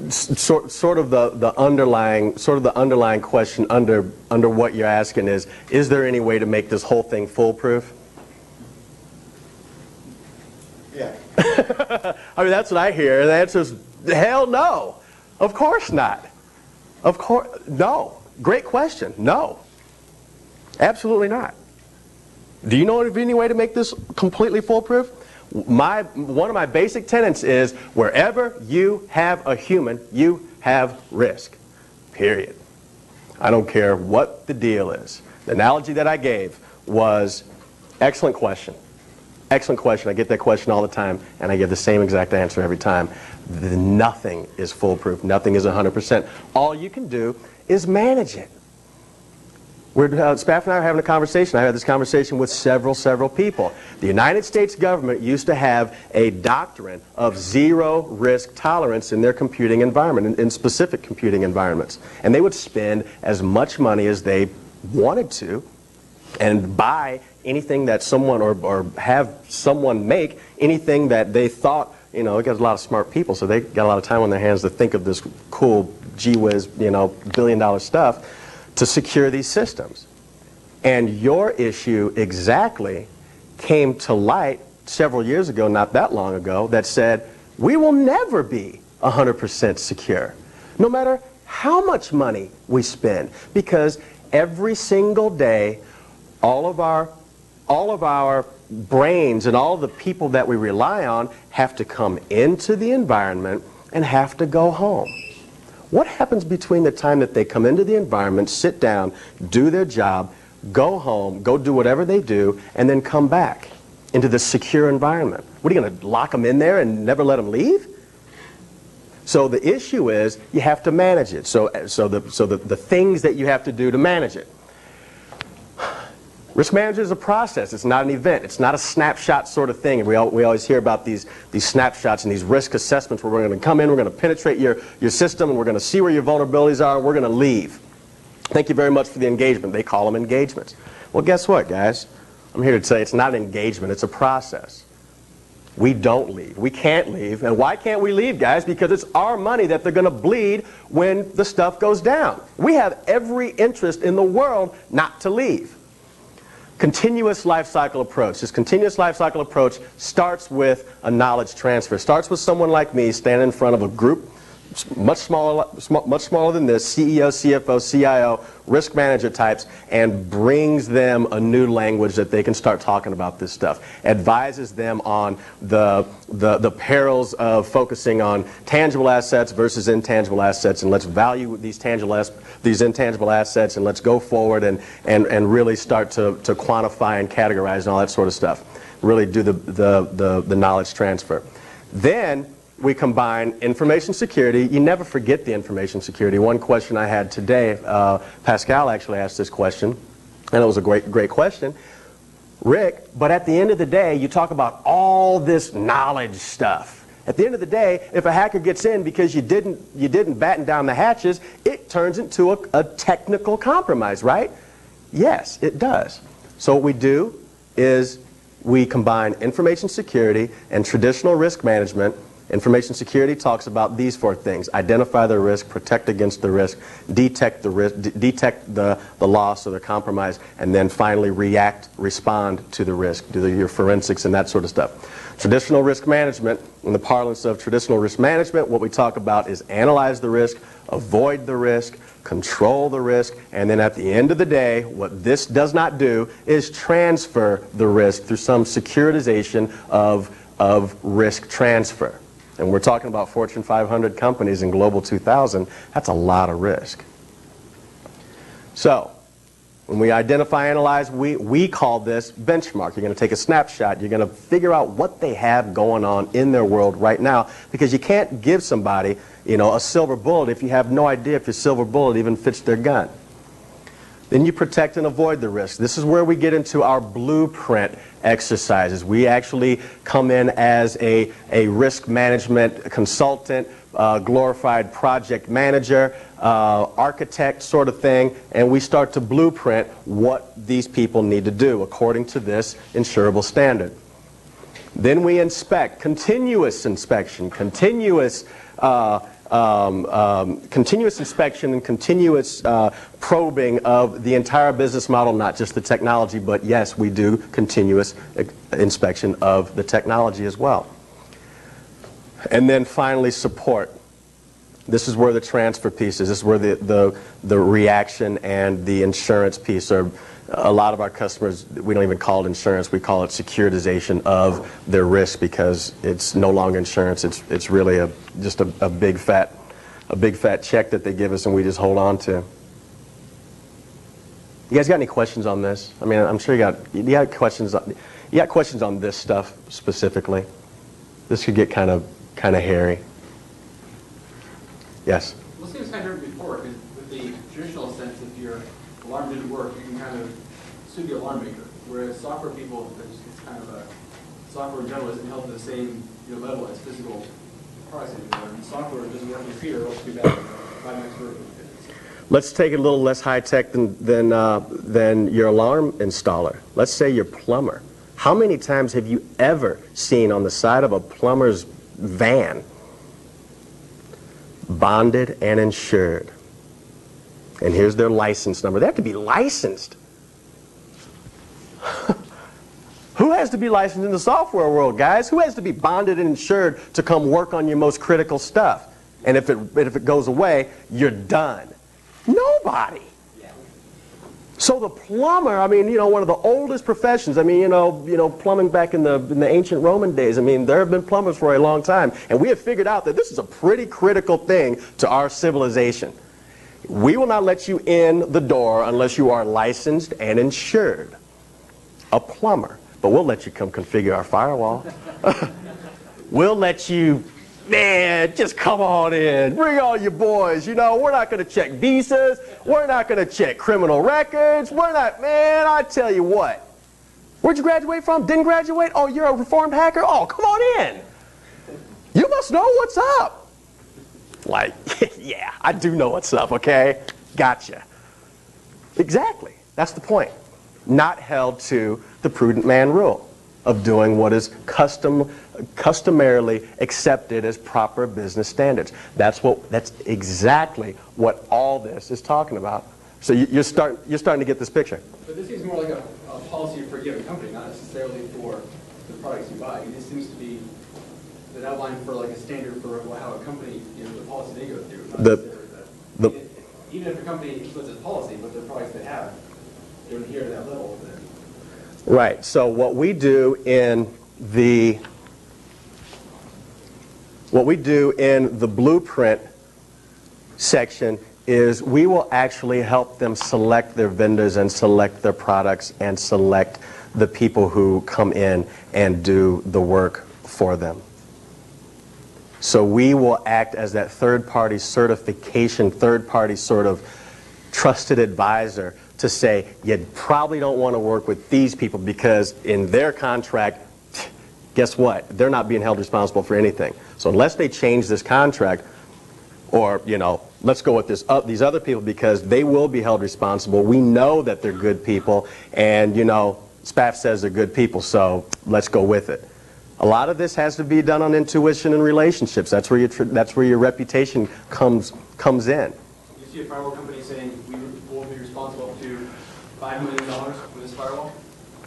Sort of the underlying question under what you're asking is there any way to make this whole thing foolproof? Yeah. That's what I hear. The answer is hell no. Of course not. Of course, no. Great question. No. Absolutely not. Do you know of any way to make this completely foolproof? One of my basic tenets is wherever you have a human, you have risk. Period. I don't care what the deal is. The analogy that I gave was excellent question. Excellent question. I get that question all the time, and I give the same exact answer every time. Nothing is foolproof. Nothing is 100%. All you can do is manage it. Spaff and I are having a conversation. I had this conversation with several people. The United States government used to have a doctrine of zero risk tolerance in their computing environment, in specific computing environments. And they would spend as much money as they wanted to and buy anything that someone, or have someone make anything that they thought, they got a lot of smart people, so they got a lot of time on their hands to think of this cool, gee whiz, billion-dollar stuff to secure these systems. And your issue exactly came to light several years ago, not that long ago, that said, we will never be 100% secure, no matter how much money we spend, because every single day, all of our brains and all of the people that we rely on have to come into the environment and have to go home. What happens between the time that they come into the environment, sit down, do their job, go home, go do whatever they do, and then come back into the secure environment? What, are you going to lock them in there and never let them leave? So the issue is you have to manage it. So the things that you have to do to manage it. Risk management is a process. It's not an event. It's not a snapshot sort of thing. And we always hear about these snapshots and these risk assessments where we're going to come in, we're going to penetrate your system, and we're going to see where your vulnerabilities are, and we're going to leave. Thank you very much for the engagement. They call them engagements. Well, guess what, guys? I'm here to tell you it's not an engagement. It's a process. We don't leave. We can't leave. And why can't we leave, guys? Because it's our money that they're going to bleed when the stuff goes down. We have every interest in the world not to leave. Continuous life cycle approach. This continuous life cycle approach starts with a knowledge transfer. Starts with someone like me standing in front of a group much smaller than this, CEO, CFO, CIO, risk manager types, and brings them a new language that they can start talking about this stuff. Advises them on the perils of focusing on tangible assets versus intangible assets, and let's value these intangible assets, and let's go forward and really start to quantify and categorize and all that sort of stuff. Really do the knowledge transfer. Then we combine information security. You never forget the information security. One question I had today, Pascal actually asked this question, and it was a great question. Rick, but at the end of the day, you talk about all this knowledge stuff. At the end of the day, if a hacker gets in because you didn't batten down the hatches, it turns into a technical compromise, right? Yes, it does. So what we do is we combine information security and traditional risk management. Information security talks about these four things: identify the risk, protect against the risk, detect the loss or the compromise, and then finally respond to the risk, do your forensics and that sort of stuff. Traditional risk management, in the parlance of traditional risk management, what we talk about is analyze the risk, avoid the risk, control the risk, and then at the end of the day, what this does not do is transfer the risk through some securitization of risk transfer. And we're talking about Fortune 500 companies and Global 2000. That's a lot of risk. So, when we identify, analyze, we call this benchmark. You're going to take a snapshot. You're going to figure out what they have going on in their world right now, because you can't give somebody, a silver bullet if you have no idea if your silver bullet even fits their gun. Then you protect and avoid the risk. This is where we get into our blueprint exercises. We actually come in as a risk management consultant, glorified project manager, architect sort of thing, and we start to blueprint what these people need to do according to this insurable standard. Then we inspect, continuous inspection, continuous inspection and continuous probing of the entire business model, not just the technology, but yes, we do continuous inspection of the technology as well. And then finally, support. This is where the transfer piece is. This is where the reaction and the insurance piece are. A lot of our customers, we don't even call it insurance, we call it securitization of their risk, because it's no longer insurance. It's really just a big fat check that they give us and we just hold on to. You guys got any questions on this? I mean, I'm sure you got questions on this stuff specifically. This could get kind of hairy. Yes. Well, it seems kind of heard before, because with the traditional sense, if your alarm didn't work, you can kind of sue the alarm maker. Whereas software people, it's kind of a software in general isn't held to the same level as physical products anymore. And software doesn't work on your computer, it'll be bad. Let's take it a little less high tech than your alarm installer. Let's say your plumber. How many times have you ever seen on the side of a plumber's van, bonded and insured? And here's their license number. They have to be licensed. Who has to be licensed in the software world, guys? Who has to be bonded and insured to come work on your most critical stuff? And if it goes away, you're done. Nobody. So the plumber, I mean, one of the oldest professions. I mean, plumbing back in the ancient Roman days. I mean, there have been plumbers for a long time, and we have figured out that this is a pretty critical thing to our civilization. We will not let you in the door unless you are licensed and insured. A plumber. But we'll let you come configure our firewall. We'll let you, man, just come on in. Bring all your boys. We're not going to check visas. We're not going to check criminal records. We're not, man, I tell you what. Where'd you graduate from? Didn't graduate? Oh, you're a reformed hacker? Oh, come on in. You must know what's up. Like, yeah, I do know what's up, okay? Gotcha. Exactly. That's the point. Not held to the Prudent Man Rule of doing what is customarily accepted as proper business standards. That's exactly what all this is talking about. So you're starting to get this picture. But this seems more like a policy for a given company, not necessarily for the products you buy. This seems to be an outline for like a standard for how a company, the policy they go through. Not necessarily even if a company puts its policy, but the products they have don't adhere to that level. Then. Right. So what we do in the blueprint section is we will actually help them select their vendors and select their products and select the people who come in and do the work for them. So we will act as that third-party certification, third-party sort of trusted advisor to say, you probably don't want to work with these people because in their contract, guess what? They're not being held responsible for anything. So unless they change this contract, or, let's go with these other people because they will be held responsible. We know that they're good people, and, SPAF says they're good people, so let's go with it. A lot of this has to be done on intuition and relationships. That's where your reputation comes in. You see a firewall company saying, we will be responsible up to $5 million for this firewall?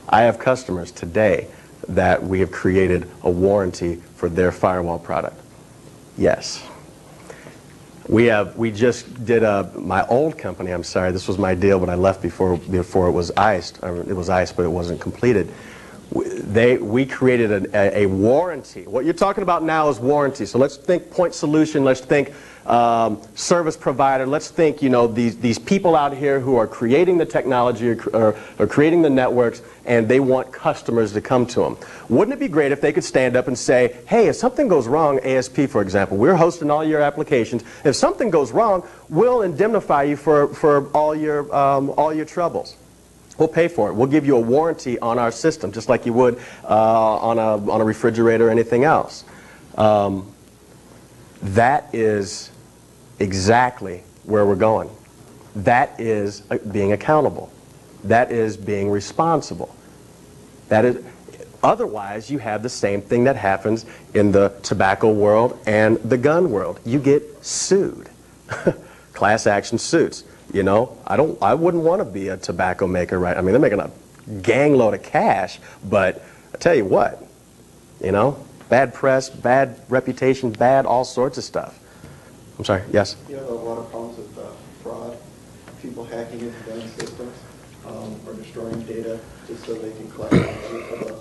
I have customers today that we have created a warranty for their firewall product? Yes. We just did my old company, I'm sorry, this was my deal, but I left before it was iced. It was iced, but it wasn't completed. We created a warranty. What you're talking about now is warranty. So let's think point solution. Let's think service provider. Let's think, these people out here who are creating the technology or creating the networks, and they want customers to come to them. Wouldn't it be great if they could stand up and say, hey, if something goes wrong, ASP, for example, we're hosting all your applications. If something goes wrong, we'll indemnify you for all your troubles. We'll pay for it. We'll give you a warranty on our system, just like you would on a refrigerator or anything else. That is exactly where we're going. That is being accountable. That is being responsible. That is. Otherwise, you have the same thing that happens in the tobacco world and the gun world. You get sued. Class action suits. I wouldn't want to be a tobacco maker, right? I mean, they're making a gang load of cash, but I tell you what, bad press, bad reputation, bad all sorts of stuff. I'm sorry, yes? You have a lot of problems with fraud, people hacking into gun systems, or destroying data just so they can collect money.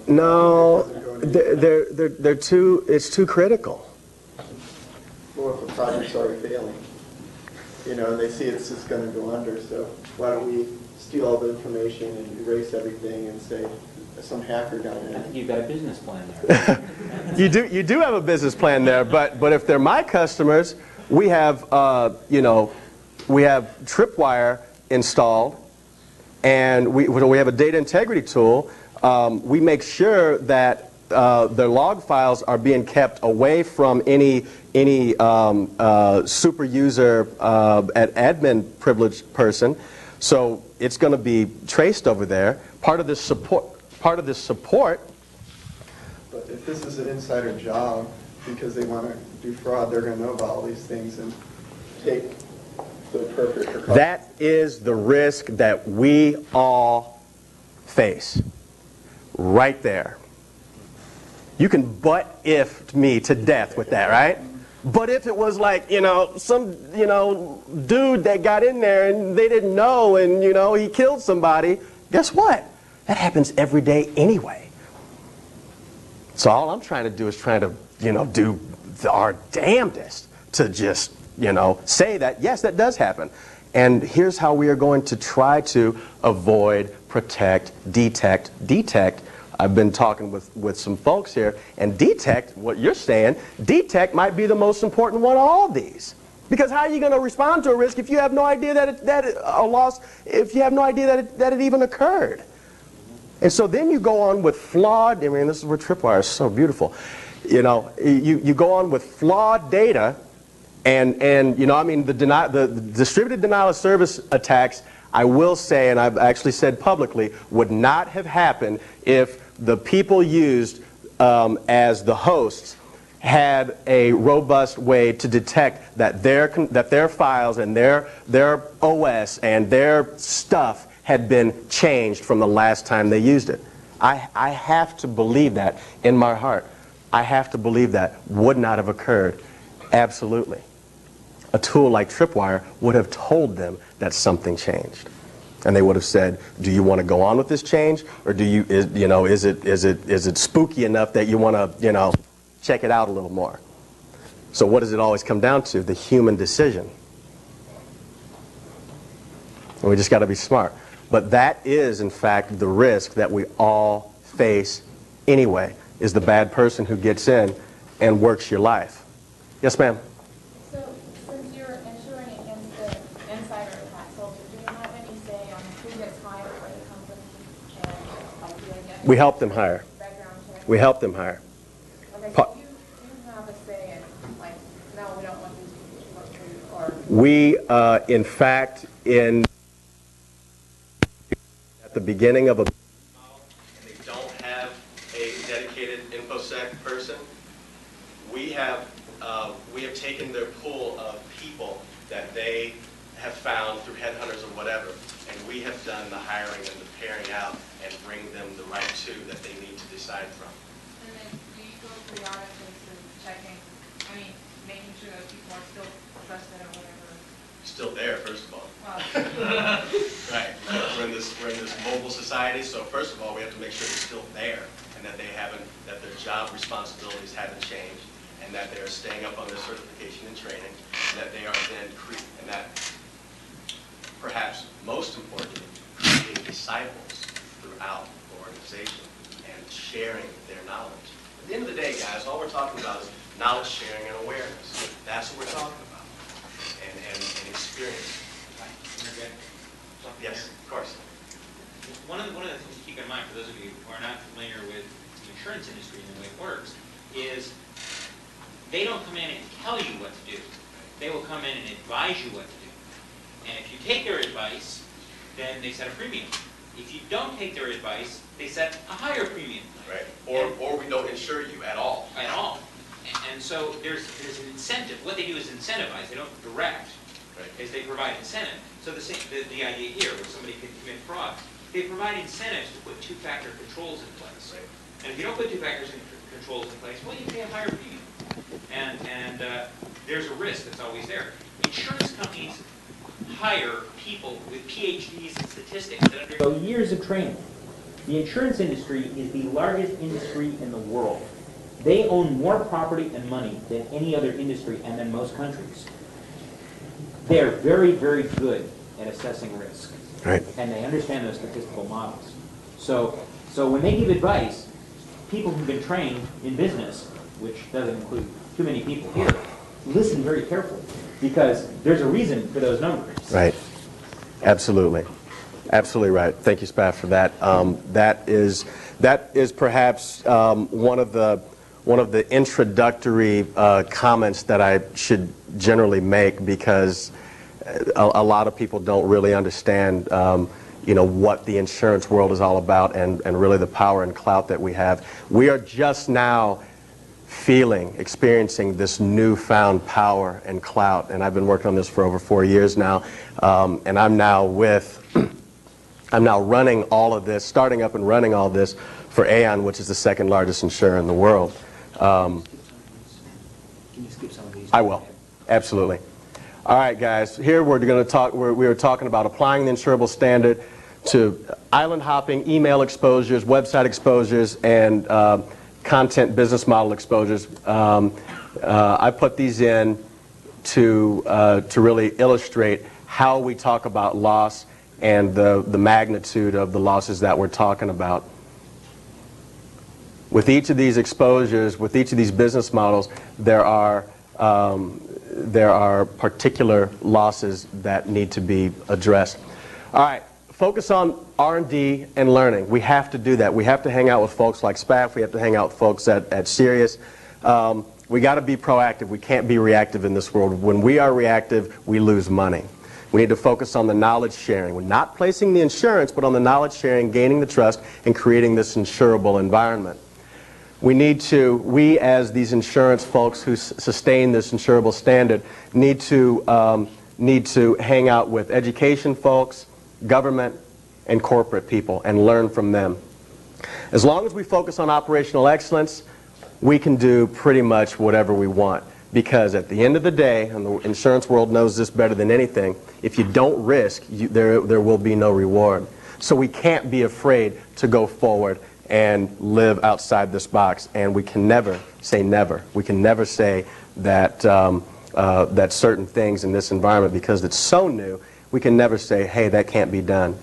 No, it's too critical. Or if a project's already failing. And they see it's just going to go under, so why don't we steal all the information and erase everything and say some hacker down I there. think you've got a business plan there. You do have a business plan there, but if they're my customers, we have Tripwire installed, and we have a data integrity tool. We make sure that their log files are being kept away from any super user admin privileged person, so it's going to be traced over there. Part of this support. But if this is an insider job because they want to do fraud, they're going to know about all these things and take the appropriate precautions. That is the risk that we all face, right there. You can but if me to death with that, right? But if it was like, some, dude that got in there and they didn't know and, he killed somebody, guess what? That happens every day anyway. So all I'm trying to do is do our damnedest to just, say that, yes, that does happen. And here's how we are going to try to avoid, protect, detect. I've been talking with some folks here, and detect, what you're saying, detect might be the most important one of all these. Because how are you going to respond to a risk if you have no idea if you have no idea that it even occurred? And so then you go on with flawed, this is where Tripwire is so beautiful. You go on with flawed data, and the distributed denial of service attacks, I will say, and I've actually said publicly, would not have happened if the people used as the hosts had a robust way to detect that their files and their OS and their stuff had been changed from the last time they used it. I have to believe that in my heart. I have to believe that would not have occurred. Absolutely. A tool like Tripwire would have told them that something changed. And they would have said, do you want to go on with this change? Or is it spooky enough that you want to, check it out a little more? So what does it always come down to? The human decision. And we just got to be smart. But that is, in fact, the risk that we all face anyway, is the bad person who gets in and works your life. Yes, ma'am? So, since you're insuring against the insider attack culture, do you have any say on who gets hired by the company and help you against We help them hire. background check? We help them hire. Okay, so you have a say in, like, no, we don't want these people to work for you, or... We, in fact, at the beginning of a and they don't have a dedicated InfoSec person, we have taken their pool of people that they have found through headhunters or whatever, and we have done the hiring and the pairing out and bring them the right two that they need to decide from. And then do you go through the outages and checking, making sure that people are still trusted or whatever? Still there, first of all. Well, Right. We're in this mobile society, so first of all, we have to make sure they're still there and that that their job responsibilities haven't changed, and that they are staying up on their certification and training, and that they are then and that perhaps most importantly, creating disciples throughout the organization and sharing their knowledge. At the end of the day, guys, all we're talking about is knowledge sharing and awareness. That's what we're talking about. And experience. Yes, of course. One of the things to keep in mind for those of you who are not familiar with the insurance industry and the way it works is they don't come in and tell you what to do. They will come in and advise you what to do. And if you take their advice, then they set a premium. If you don't take their advice, they set a higher premium. Right. Or we don't insure you at all. At all. And so there's an incentive. What they do is incentivize. They don't direct. Right. Is they provide incentive. So the idea here, where somebody could commit fraud, they provide incentives to put two-factor controls in place. Right. And if you don't put two-factor controls in place, well, you pay a higher premium. And there's a risk that's always there. Insurance companies hire people with PhDs in statistics that undergo years of training. The insurance industry is the largest industry in the world. They own more property and money than any other industry and than most countries. They are very, very good at assessing risk. Right. And they understand those statistical models. So when they give advice, people who've been trained in business, which doesn't include too many people here, listen very carefully because there's a reason for those numbers. Right. Absolutely. Absolutely right. Thank you, Spaff, for that. That is perhaps one of the introductory comments that I should generally make because a lot of people don't really understand what the insurance world is all about and really the power and clout that we have. We are just now experiencing this newfound power and clout, and I've been working on this for over 4 years now, and I'm now running all of this, starting up and running all this for Aon, which is the second largest insurer in the world. Can you skip some of these? I will, absolutely. All right, guys. Here we're going to talk. We were talking about applying the insurable standard to island hopping, email exposures, website exposures, and content business model exposures. I put these in to really illustrate how we talk about loss and the magnitude of the losses that we're talking about. With each of these exposures, with each of these business models, there are particular losses that need to be addressed. All right, focus on R&D and learning. We have to do that. We have to hang out with folks like Spaff. We have to hang out with folks at CERIAS. We got to be proactive. We can't be reactive in this world. When we are reactive, we lose money. We need to focus on the knowledge sharing. We're not placing the insurance, but on the knowledge sharing, gaining the trust, and creating this insurable environment. We as these insurance folks who sustain this insurable standard need to hang out with education folks, government, and corporate people and learn from them. As long as we focus on operational excellence, we can do pretty much whatever we want. Because at the end of the day, and the insurance world knows this better than anything, if you don't risk, there will be no reward. So we can't be afraid to go forward and live outside this box. And we can never say never. We can never say that, that certain things in this environment, because it's so new, we can never say, hey, that can't be done.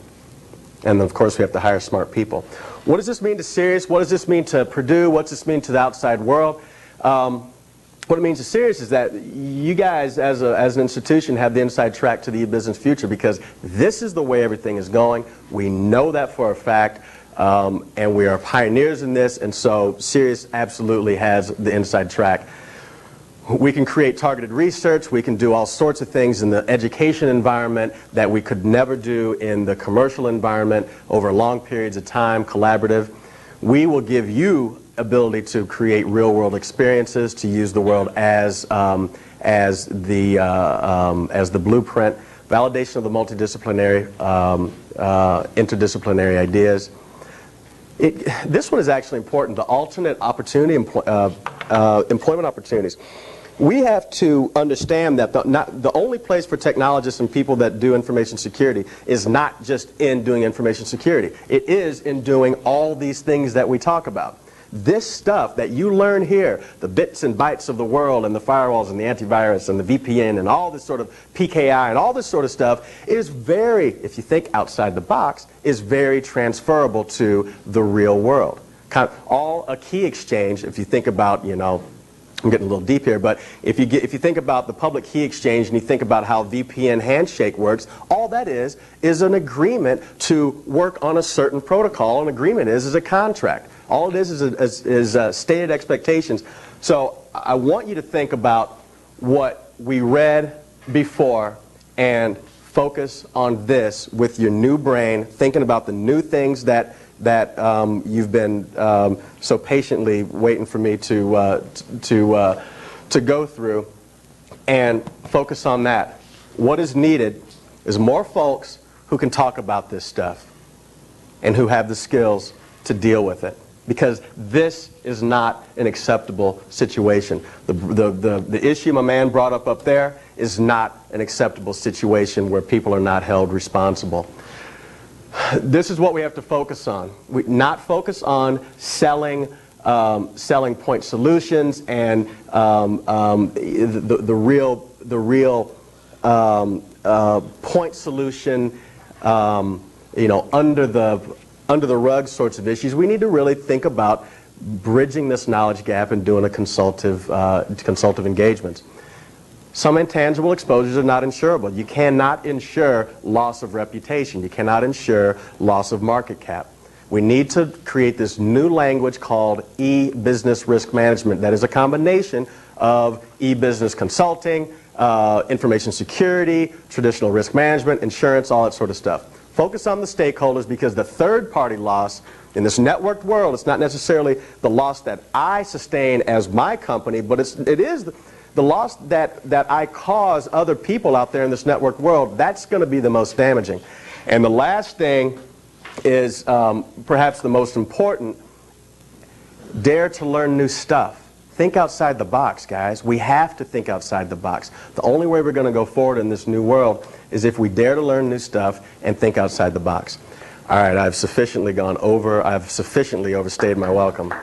And of course, we have to hire smart people. What does this mean to CERIAS? What does this mean to Purdue? What does this mean to the outside world? What it means to CERIAS is that you guys, as an institution, have the inside track to the e-business future, because this is the way everything is going. We know that for a fact, and we are pioneers in this, and so CERIAS absolutely has the inside track. We can create targeted research. We can do all sorts of things in the education environment that we could never do in the commercial environment over long periods of time, collaborative. We will give you ability to create real-world experiences, to use the world as the blueprint. validation of the multidisciplinary, interdisciplinary ideas. This one is actually important, the alternate opportunity, employment opportunities. We have to understand that the only place for technologists and people that do information security is not just in doing information security. It is in doing all these things that we talk about. This stuff that you learn here, the bits and bytes of the world and the firewalls and the antivirus and the VPN and all this sort of PKI and all this sort of stuff is very, if you think outside the box, is very transferable to the real world. Kind of all a key exchange, if you think about, you know, I'm getting a little deep here, but if you think about the public key exchange and you think about how VPN handshake works, all that is an agreement to work on a certain protocol. An agreement is a contract. All it is stated expectations. So I want you to think about what we read before and focus on this with your new brain, thinking about the new things that you've been so patiently waiting for me to go through, and focus on that. What is needed is more folks who can talk about this stuff and who have the skills to deal with it. Because this is not an acceptable situation. The issue my man brought up there is not an acceptable situation where people are not held responsible. This is what we have to focus on. We not focus on selling point solutions and the real point solution, you know, under the rug sorts of issues. We need to really think about bridging this knowledge gap and doing a consultative engagements. Some intangible exposures are not insurable. You cannot insure loss of reputation. You cannot insure loss of market cap. We need to create this new language called e-business risk management that is a combination of e-business consulting, information security, traditional risk management, insurance, all that sort of stuff. Focus on the stakeholders, because the third-party loss in this networked world, it's not necessarily the loss that I sustain as my company, but it is the loss that I cause other people out there in this networked world. That's going to be the most damaging. And the last thing is perhaps the most important: dare to learn new stuff. Think outside the box, guys. We have to think outside the box. The only way we're going to go forward in this new world is if we dare to learn new stuff and think outside the box. All right, I've sufficiently gone over. I've sufficiently overstayed my welcome.